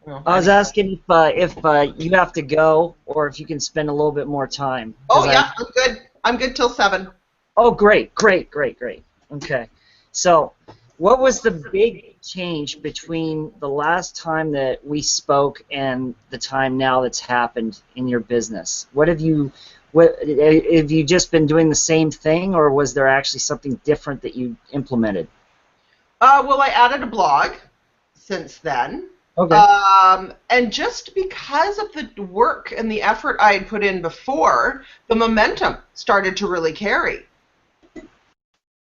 I was asking if you have to go or if you can spend a little bit more time. Oh, yeah, I'm good. I'm good till 7. Oh, great. Okay. So What was the big change between the last time that we spoke and the time now that's happened in your business? What have you just been doing the same thing, or was there actually something different that you implemented? Well, I added a blog since then. Okay. And just because of the work and the effort I had put in before, the momentum started to really carry.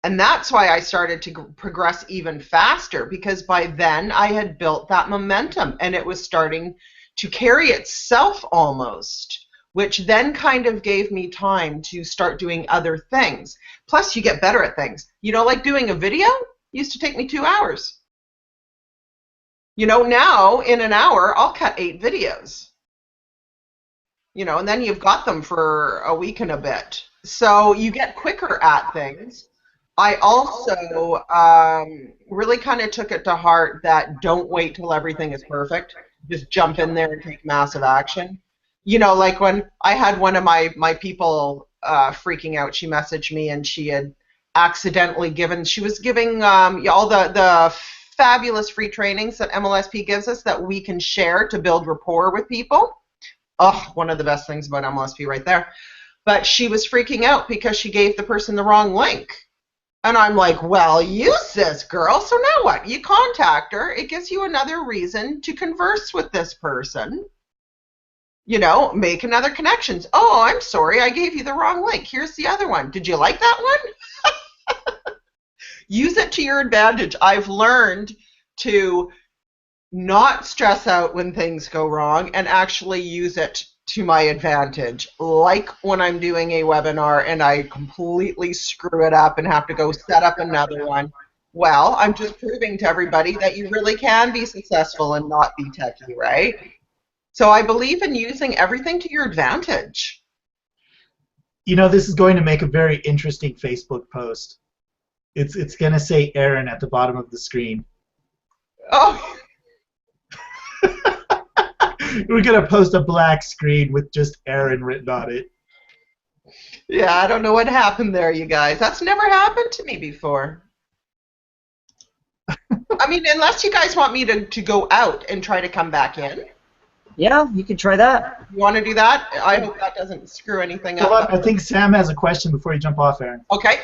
And that's why I started to progress even faster, because by then I had built that momentum and it was starting to carry itself almost, which then kind of gave me time to start doing other things. Plus, you get better at things. You know, like doing a video used to take me 2 hours. You know, now in an hour, I'll cut 8 videos. You know, and then you've got them for a week and a bit. So you get quicker at things. I also really kind of took it to heart that don't wait till everything is perfect. Just jump in there and take massive action. You know, like when I had one of my people freaking out, she messaged me and she had accidentally she was giving all the fabulous free trainings that MLSP gives us that we can share to build rapport with people. Oh, one of the best things about MLSP right there. But she was freaking out because she gave the person the wrong link. And I'm like, well, use this, girl. So now what? You contact her. It gives you another reason to converse with this person. You know, make another connections. Oh, I'm sorry. I gave you the wrong link. Here's the other one. Did you like that one? Use it to your advantage. I've learned to not stress out when things go wrong and actually use it to my advantage, like when I'm doing a webinar and I completely screw it up and have to go set up another one. Well, I'm just proving to everybody that you really can be successful and not be techie, right? So I believe in using everything to your advantage. You know, this is going to make a very interesting Facebook post. It's going to say Aaron at the bottom of the screen. Oh. We're going to post a black screen with just Aaron written on it. Yeah, I don't know what happened there, you guys. That's never happened to me before. I mean, unless you guys want me to go out and try to come back in. Yeah, you can try that. You want to do that? I hope that doesn't screw anything up. Hold on, I think Sam has a question before you jump off, Aaron. Okay.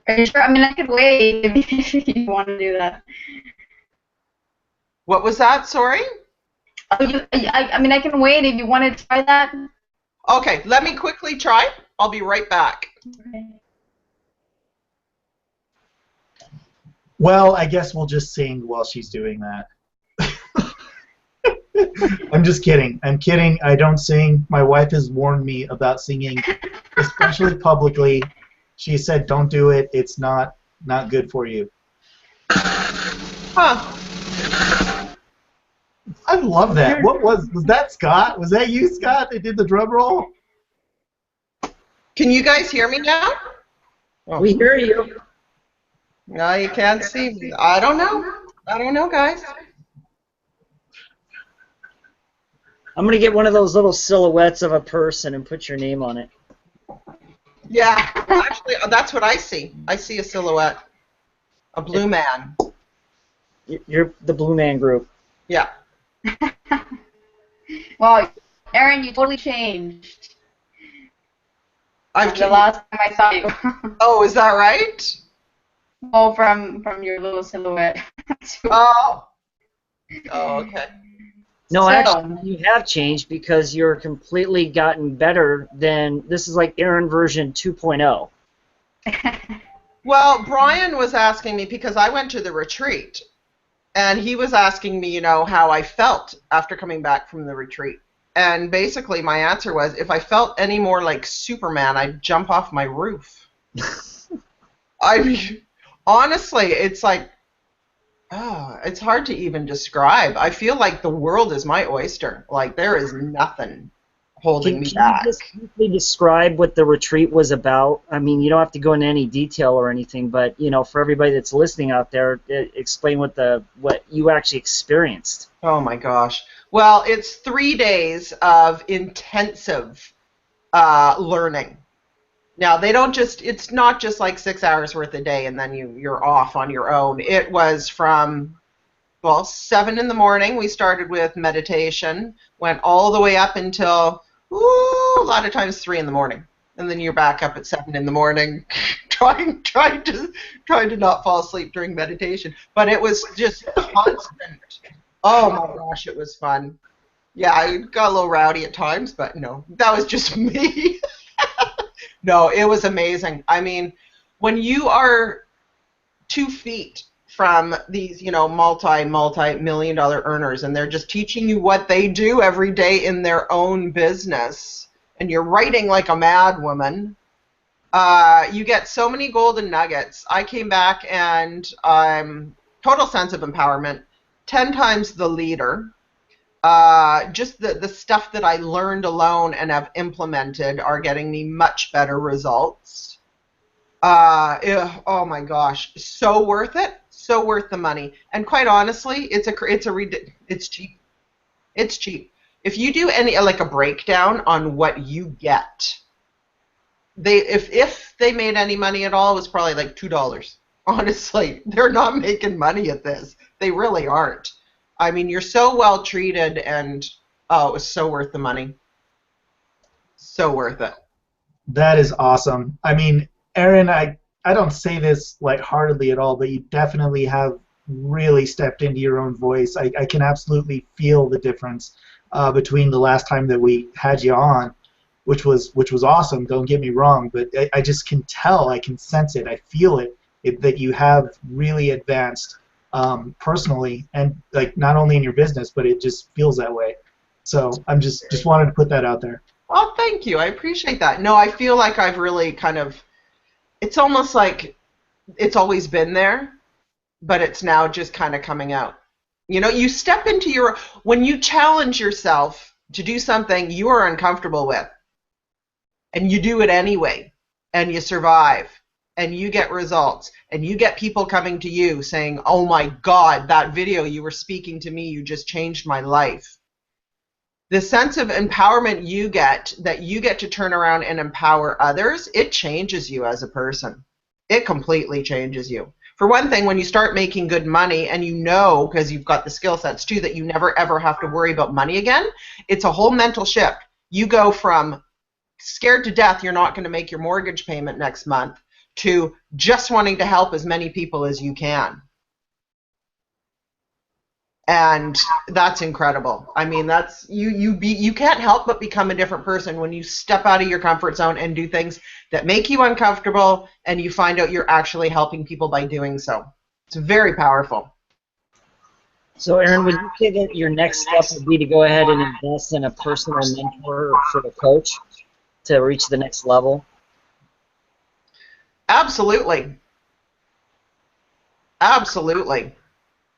Are you sure? I mean, I could wait if you want to do that. What was that? Sorry? I mean, I can wait if you want to try that. Okay, let me quickly try. I'll be right back. Okay. Well, I guess we'll just sing while she's doing that. I'm just kidding. I'm kidding. I don't sing. My wife has warned me about singing, especially publicly. She said, "Don't do it. It's not good for you." Huh. I love that. What was that, Scott? Was that you, Scott, that did the drum roll? Can you guys hear me now? Oh. We hear you. No, you can't see me. I don't know. I don't know, guys. I'm going to get one of those little silhouettes of a person and put your name on it. Yeah, actually, that's what I see. I see a silhouette. A blue man. You're the Blue Man Group. Yeah. Well, Aaron, you totally changed. I've The last time I saw you. Oh, is that right? Well, from your little silhouette. Oh. Oh, okay. No, So- actually, you have changed because you're completely gotten better than, this is like Aaron version 2.0. Well, Brian was asking me, because I went to the retreat, and he was asking me, you know, how I felt after coming back from the retreat. And basically my answer was, if I felt any more like Superman, I'd jump off my roof. I mean, honestly, it's like, oh, it's hard to even describe. I feel like the world is my oyster. Like, there is nothing holding me back. Can you just briefly describe what the retreat was about? I mean, you don't have to go into any detail or anything, but, you know, for everybody that's listening out there, explain what you actually experienced. Oh my gosh. Well, it's 3 days of intensive learning. Now they don't just. It's not just like 6 hours worth a day and then you're off on your own. It was from 7 in the morning. We started with meditation, went all the way up until a lot of times 3 in the morning, and then you're back up at 7 in the morning, trying to not fall asleep during meditation. But it was just constant. Oh my gosh, it was fun. Yeah, I got a little rowdy at times, but no, that was just me. No, it was amazing. I mean, when you are 2 feet from these, multi-million dollar earners, and they're just teaching you what they do every day in their own business, and you're writing like a mad woman, you get so many golden nuggets. I came back and total sense of empowerment, 10 times the leader. Just the stuff that I learned alone and have implemented are getting me much better results. Oh my gosh, so worth it, so worth the money. And quite honestly, it's cheap. It's cheap. If you do a breakdown on what you get, if they made any money at all, it was probably like $2. Honestly, they're not making money at this. They really aren't. I mean, you're so well treated, and it was so worth the money. So worth it. That is awesome. I mean, Erin, I don't say this lightheartedly at all, but you definitely have really stepped into your own voice. I can absolutely feel the difference between the last time that we had you on, which was awesome. Don't get me wrong, but I just can tell, I can sense it, I feel it that you have really advanced personally, and not only in your business, but it just feels that way. So I'm just wanted to put that out there. Well, thank you. I appreciate that. No, I feel like I've really kind of. It's almost like it's always been there, but it's now just kind of coming out. You step into when you challenge yourself to do something you are uncomfortable with, and you do it anyway, and you survive, and you get results, and you get people coming to you saying, oh my God, that video you were speaking to me, you just changed my life. The sense of empowerment you get, that you get to turn around and empower others, it changes you as a person. It completely changes you. For one thing, when you start making good money, and because you've got the skill sets too, that you never ever have to worry about money again, it's a whole mental shift. You go from scared to death you're not going to make your mortgage payment next month, to just wanting to help as many people as you can. And that's incredible. I mean, that's you can't help but become a different person when you step out of your comfort zone and do things that make you uncomfortable, and you find out you're actually helping people by doing so. It's very powerful. So, Erin, would you say that your next step would be to go ahead and invest in a personal mentor for a coach to reach the next level? Absolutely. Absolutely.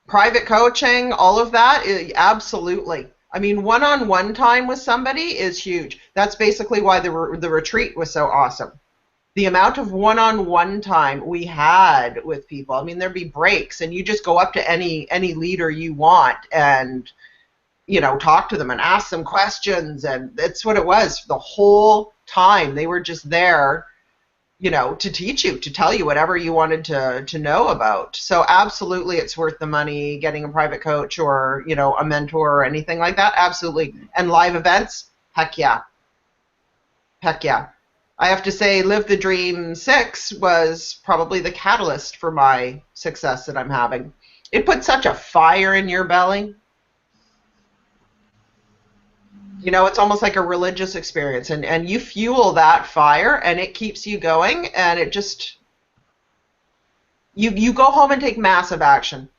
Private coaching, all of that, absolutely. I mean, one-on-one time with somebody is huge. That's basically why the retreat was so awesome. The amount of one-on-one time we had with people. I mean, there'd be breaks, and you just go up to any leader you want and, talk to them and ask them questions, and that's what it was the whole time. They were just there, to teach you, to tell you whatever you wanted to know about. So absolutely, it's worth the money getting a private coach or, a mentor or anything like that. Absolutely. And live events, heck yeah. Heck yeah. I have to say, Live the Dream 6 was probably the catalyst for my success that I'm having. It put such a fire in your belly. It's almost like a religious experience, and you fuel that fire, and it keeps you going, and it just, you go home and take massive action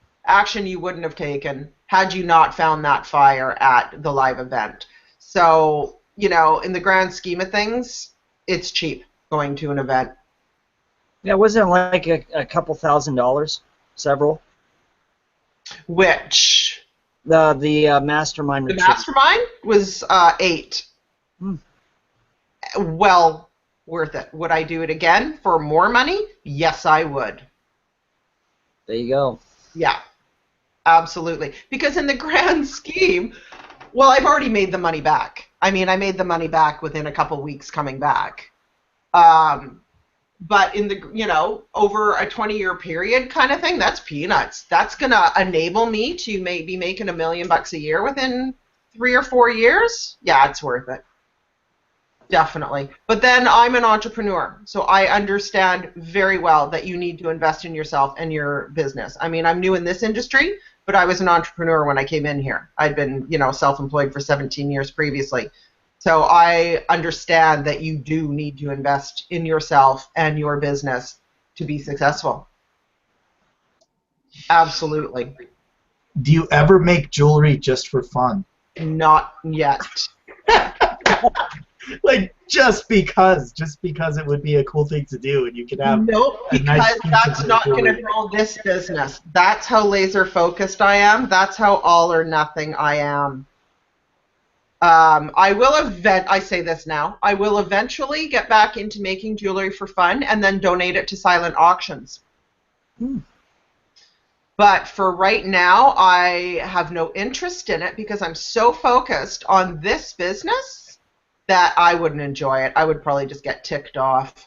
you wouldn't have taken had you not found that fire at the live event. So, in the grand scheme of things, it's cheap going to an event. Yeah, wasn't it like a couple $1,000s? Several? Which? The mastermind retreat. The mastermind was 8. Well worth it. Would I do it again for more money? Yes, I would. There you go. Yeah, absolutely. Because in the grand scheme, well, I've already made the money back. I mean, I made the money back within a couple weeks coming back. But in the, over a 20-year period kind of thing, that's peanuts. That's going to enable me to maybe making $1 million a year within 3 or 4 years. Yeah, it's worth it. Definitely. But then I'm an entrepreneur, so I understand very well that you need to invest in yourself and your business. I mean, I'm new in this industry, but I was an entrepreneur when I came in here. I'd been, self-employed for 17 years previously. So I understand that you do need to invest in yourself and your business to be successful. Absolutely. Do you ever make jewelry just for fun? Not yet. Like just because it would be a cool thing to do, and you could have nope, a because nice piece that's of not going to jewelry. grow this business. That's how laser focused I am. That's how all or nothing I am. I say this now, I will eventually get back into making jewelry for fun and then donate it to silent auctions. But for right now, I have no interest in it because I'm so focused on this business that I wouldn't enjoy it. I would probably just get ticked off.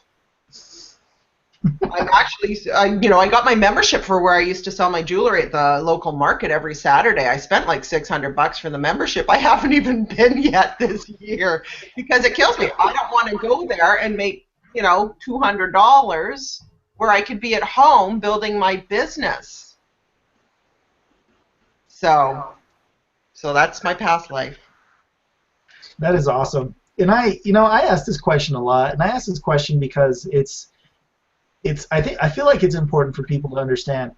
I'm actually, I got my membership for where I used to sell my jewelry at the local market every Saturday. I spent like $600 for the membership. I haven't even been yet this year because it kills me. I don't want to go there and make, $200 where I could be at home building my business. So that's my past life. That is awesome. And I ask this question a lot, and I ask this question because I feel like it's important for people to understand.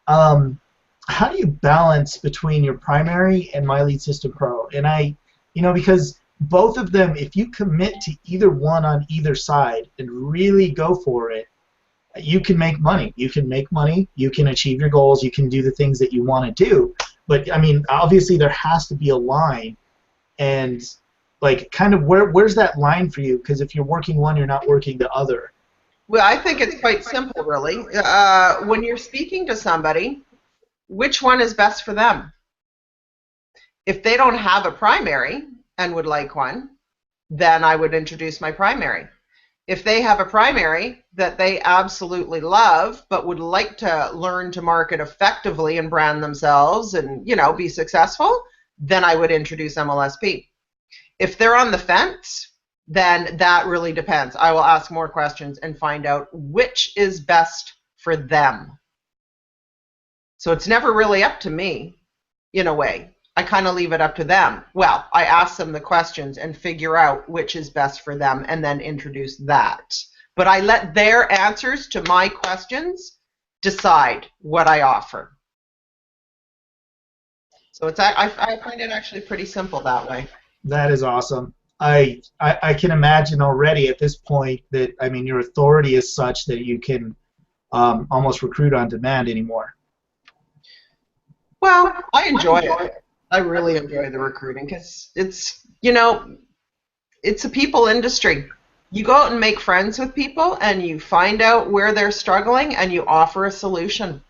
How do you balance between your primary and My Lead System Pro? And because both of them, if you commit to either one on either side and really go for it, you can make money. You can make money. You can achieve your goals. You can do the things that you want to do. But I mean, obviously, there has to be a line, and like, kind of where's that line for you? Because if you're working one, you're not working the other. Well, I think it's quite simple, really. When you're speaking to somebody, which one is best for them? If they don't have a primary and would like one, then I would introduce my primary. If they have a primary that they absolutely love but would like to learn to market effectively and brand themselves and, be successful, then I would introduce MLSP. If they're on the fence, then that really depends. I will ask more questions and find out which is best for them. So it's never really up to me, in a way. I kind of leave it up to them. Well, I ask them the questions and figure out which is best for them and then introduce that. But I let their answers to my questions decide what I offer. So I find it actually pretty simple that way. That is awesome. I can imagine already at this point that, I mean, your authority is such that you can almost recruit on demand anymore. Well, I enjoy it. I really enjoy the recruiting because it's a people industry. You go out and make friends with people and you find out where they're struggling and you offer a solution.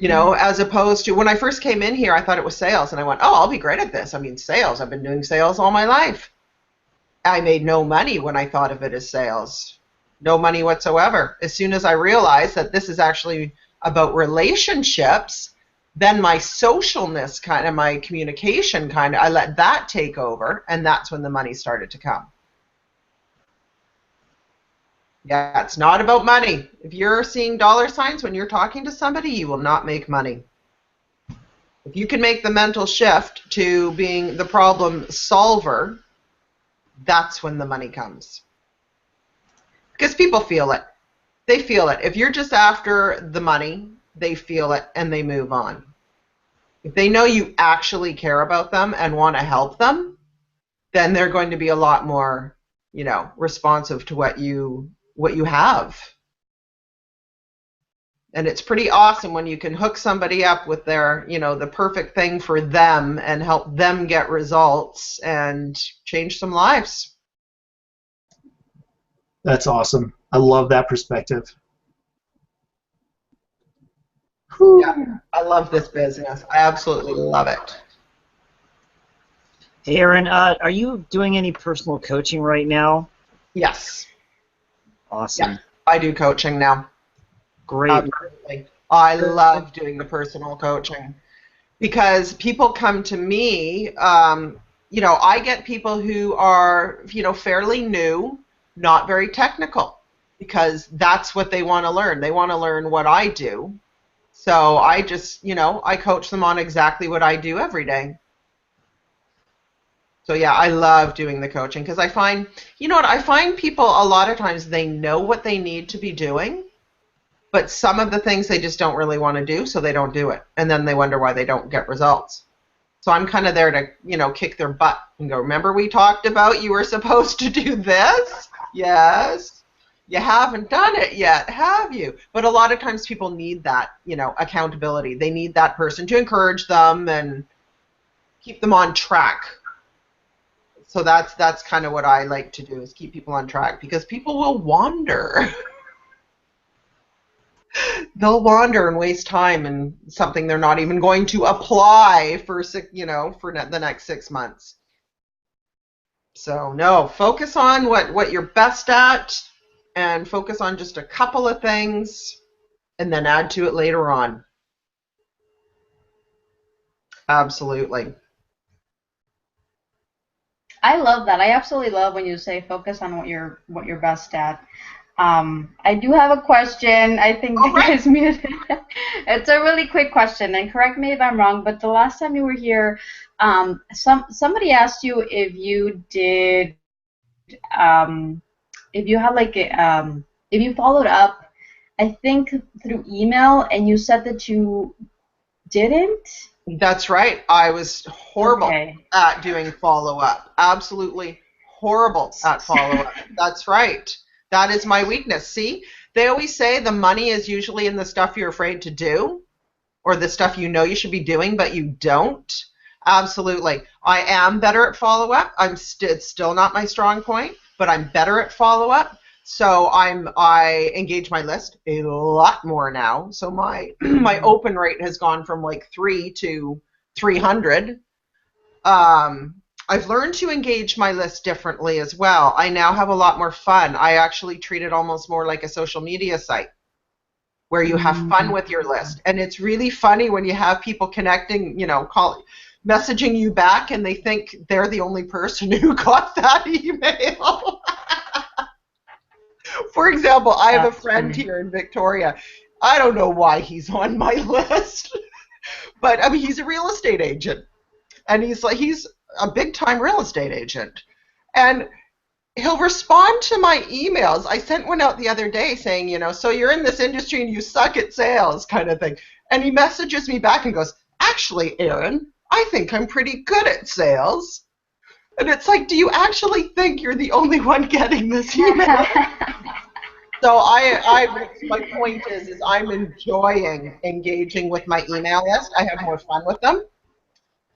As opposed to when I first came in here, I thought it was sales, and I went, oh, I'll be great at this. I mean, sales. I've been doing sales all my life. I made no money when I thought of it as sales. No money whatsoever. As soon as I realized that this is actually about relationships, then my socialness kind of, my communication kind of, I let that take over, and that's when the money started to come. Yeah, it's not about money. If you're seeing dollar signs when you're talking to somebody, you will not make money. If you can make the mental shift to being the problem solver, that's when the money comes. Because people feel it. They feel it. If you're just after the money, they feel it and they move on. If they know you actually care about them and want to help them, then they're going to be a lot more, responsive to what you have. And it's pretty awesome when you can hook somebody up with their, the perfect thing for them and help them get results and change some lives. That's awesome. I love that perspective. Yeah, I love this business. I absolutely love it. Hey, Aaron, are you doing any personal coaching right now? Yes. Awesome. I do coaching now. Great. Absolutely. I love doing the personal coaching because people come to me. I get people who are, fairly new, not very technical, because that's what they want to learn. They want to learn what I do. So I just, I coach them on exactly what I do every day. So yeah, I love doing the coaching because I find, I find people a lot of times they know what they need to be doing, but some of the things they just don't really want to do, so they don't do it. And then they wonder why they don't get results. So I'm kind of there to, kick their butt and go, remember we talked about you were supposed to do this? Yes. You haven't done it yet, have you? But a lot of times people need that, accountability. They need that person to encourage them and keep them on track. So that's kind of what I like to do, is keep people on track, because people will wander. They'll wander and waste time in something they're not even going to apply for the next 6 months. So no, focus on what you're best at, and focus on just a couple of things, and then add to it later on. Absolutely. I love that. I absolutely love when you say focus on what you're best at. I do have a question. I think you guys muted. It's a really quick question, and correct me if I'm wrong, but the last time you were here, somebody asked you if you did, if you had if you followed up, I think through email, and you said that you didn't. That's right. I was horrible at doing follow-up. Absolutely horrible at follow-up. That's right. That is my weakness. See, they always say the money is usually in the stuff you're afraid to do, or the stuff you know you should be doing but you don't. Absolutely. I am better at follow-up. It's still not my strong point, but I'm better at follow-up. So I engage my list a lot more now. So my my open rate has gone from like 3 to 300. I've learned to engage my list differently as well. I now have a lot more fun. I actually treat it almost more like a social media site where you have fun with your list. And it's really funny when you have people connecting, messaging you back, and they think they're the only person who got that email. For example, I have a friend here in Victoria. I don't know why he's on my list, but I mean, he's a real estate agent, and he's a big-time real estate agent, and he'll respond to my emails. I sent one out the other day saying, so you're in this industry and you suck at sales, kind of thing, and he messages me back and goes, actually, Erin, I think I'm pretty good at sales. And it's like, do you actually think you're the only one getting this email? So my point is I'm enjoying engaging with my email list. I have more fun with them.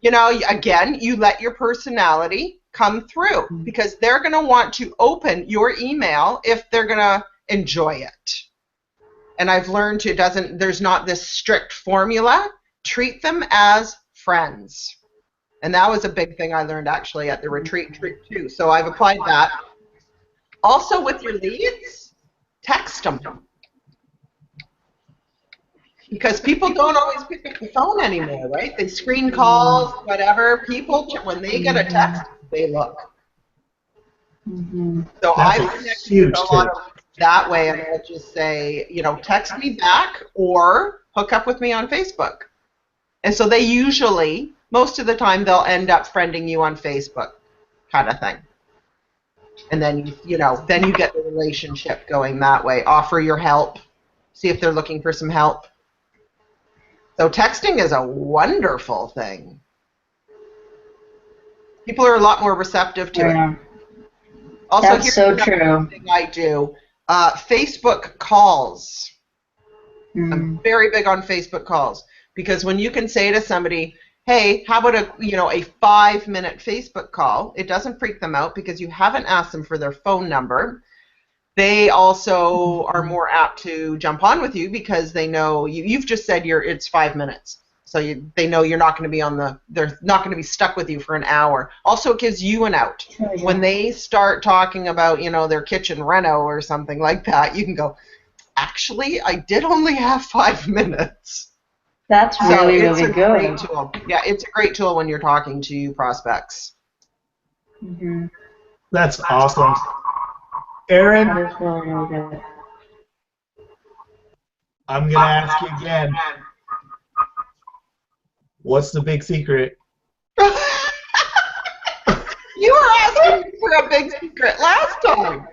Again, you let your personality come through, because they're going to want to open your email if they're going to enjoy it. And I've learned there's not this strict formula. Treat them as friends. And that was a big thing I learned actually at the retreat too. So I've applied that. Also with your leads, text them. Because people don't always pick up the phone anymore, right? They screen calls, whatever. People, when they get a text, they look. So I connect with a lot of that way, and I'll just say, text me back or hook up with me on Facebook. And so they usually, most of the time, they'll end up friending you on Facebook, kind of thing. And then, then you get the relationship going that way. Offer your help. See if they're looking for some help. So texting is a wonderful thing. People are a lot more receptive to it. Also, that's so true. Thing I do, Facebook calls. I'm very big on Facebook calls, because when you can say to somebody, hey, how about a 5-minute Facebook call? It doesn't freak them out because you haven't asked them for their phone number. They also are more apt to jump on with you because they know you've just said it's 5 minutes. So they know you're not going to be they're not going to be stuck with you for an hour. Also, it gives you an out. Oh, yeah. When they start talking about, their kitchen reno or something like that, you can go, actually, I did only have 5 minutes. That's So really, it's really a great good. tool. Yeah, it's a great tool when you're talking to prospects. Mm-hmm. That's awesome. Aaron, That is really, really good. I'm going to ask you again. What's the big secret? You were asking me for a big secret last time.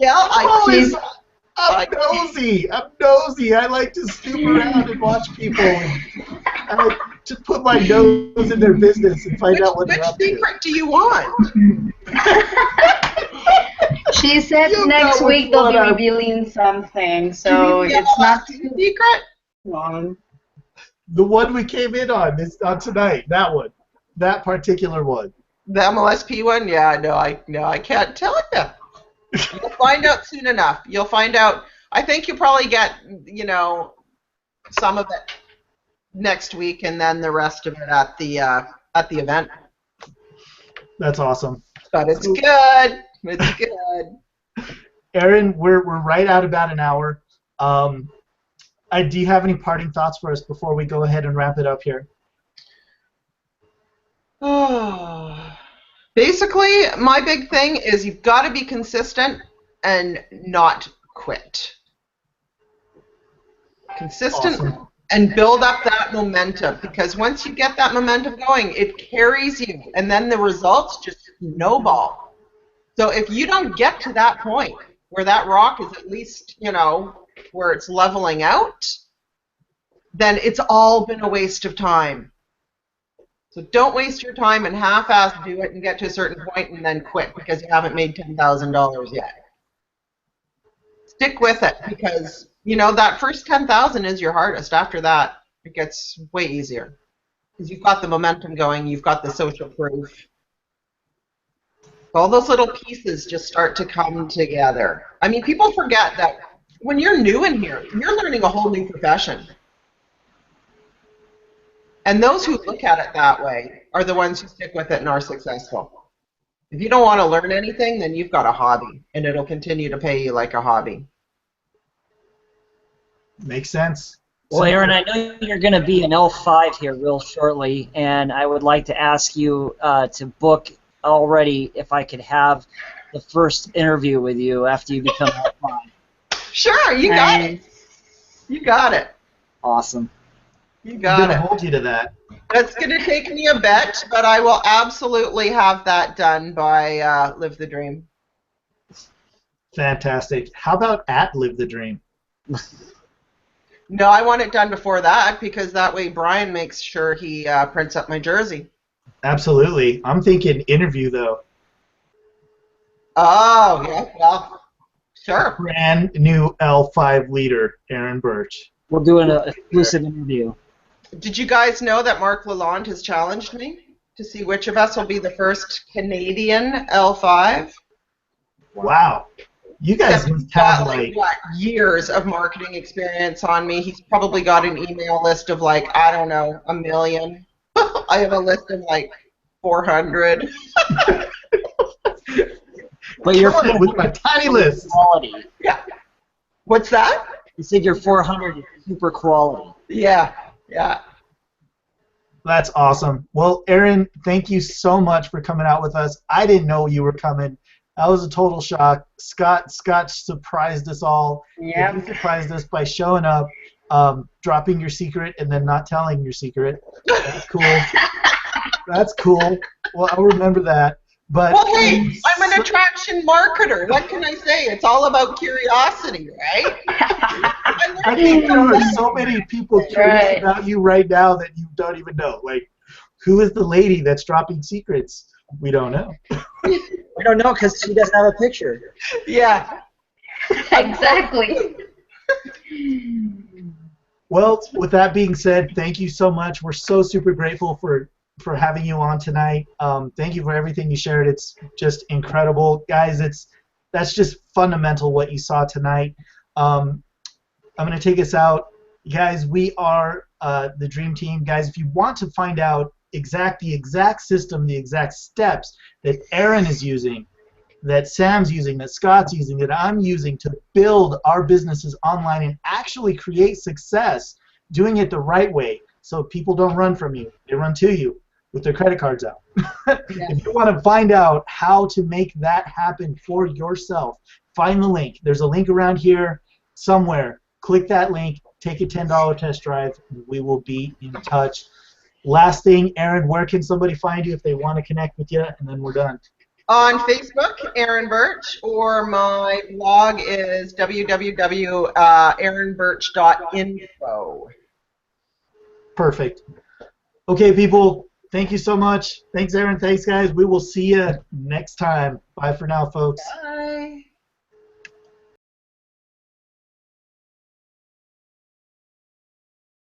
Yeah, I'm nosy. I like to snoop around and watch people. I like to put my nose in their business and find out what they're up Which to. secret do you want? She said You next know week which they'll one be I- revealing something, so Can you it's not tell us too the secret. long. The one we came in on tonight. That one. That particular one. The MLSP one? Yeah, no, I can't tell you. You'll find out soon enough. You'll find out. I think you'll probably get, some of it next week, and then the rest of it at the event. That's awesome. But it's good. It's good. Aaron, we're right at about an hour. Do you have any parting thoughts for us before we go ahead and wrap it up here? Basically, my big thing is you've got to be consistent and not quit. Consistent Awesome. and build up that momentum, because once you get that momentum going, it carries you, and then the results just snowball. So if you don't get to that point where that rock is at least, where it's leveling out, then it's all been a waste of time. So don't waste your time and half-ass do it and get to a certain point and then quit because you haven't made $10,000 yet. Stick with it, because that first 10,000 is your hardest. After that, it gets way easier because you've got the momentum going, you've got the social proof. All those little pieces just start to come together. I mean, people forget that when you're new in here, you're learning a whole new profession. And those who look at it that way are the ones who stick with it and are successful. If you don't want to learn anything, then you've got a hobby, and it'll continue to pay you like a hobby. Makes sense. Well, Aaron, I know you're going to be an L5 here real shortly, and I would like to ask you to book already if I could have the first interview with you after you become L5. Sure, you got it. You got it. Awesome. You I'm got going to it. hold you to that. That's going to take me a bit, but I will absolutely have that done by Live the Dream. Fantastic. How about at Live the Dream? No, I want it done before that, because that way Brian makes sure he prints up my jersey. Absolutely. I'm thinking interview, though. Oh, yeah, well, sure. Brand new L5 leader, Aaron Birch. We'll do an exclusive interview. Did you guys know that Mark Lalonde has challenged me to see which of us will be the first Canadian L5? Wow. You guys He's must have, got, like, years of marketing experience on me. He's probably got an email list of, I don't know, 1 million. I have a list of, 400. But you're Come on, with my tiny list. quality. Yeah. What's that? You said your 400 is super quality. Yeah, yeah. That's awesome. Well, Aaron, thank you so much for coming out with us. I didn't know you were coming. That was a total shock. Scott surprised us all. Yep. You surprised us by showing up, dropping your secret, and then not telling your secret. That's cool. That's cool. Well, I'll remember that. But Well, hey, I'm an attraction marketer. What can I say? It's all about curiosity, right? I think there are so many people curious Right. about you right now that you don't even know. Like, who is the lady that's dropping secrets? We don't know. I don't know because she doesn't have a picture. Yeah. Exactly. Well, with that being said, thank you so much. We're so super grateful for having you on tonight. Thank you for everything you shared. It's just incredible. Guys, that's just fundamental what you saw tonight. I'm going to take us out. Guys, we are the Dream Team. Guys, if you want to find out the exact system, the exact steps that Aaron is using, that Sam's using, that Scott's using, that I'm using to build our businesses online and actually create success, doing it the right way so people don't run from you, they run to you with their credit cards out. If you want to find out how to make that happen for yourself, find the link. There's a link around here somewhere. Click that link, take a $10 test drive, and we will be in touch. Last thing, Aaron, where can somebody find you if they want to connect with you? And then we're done. On Facebook, Aaron Birch, or my blog is www.aaronbirch.info. Perfect. Okay, people, thank you so much. Thanks, Aaron. Thanks, guys. We will see you next time. Bye for now, folks. Bye.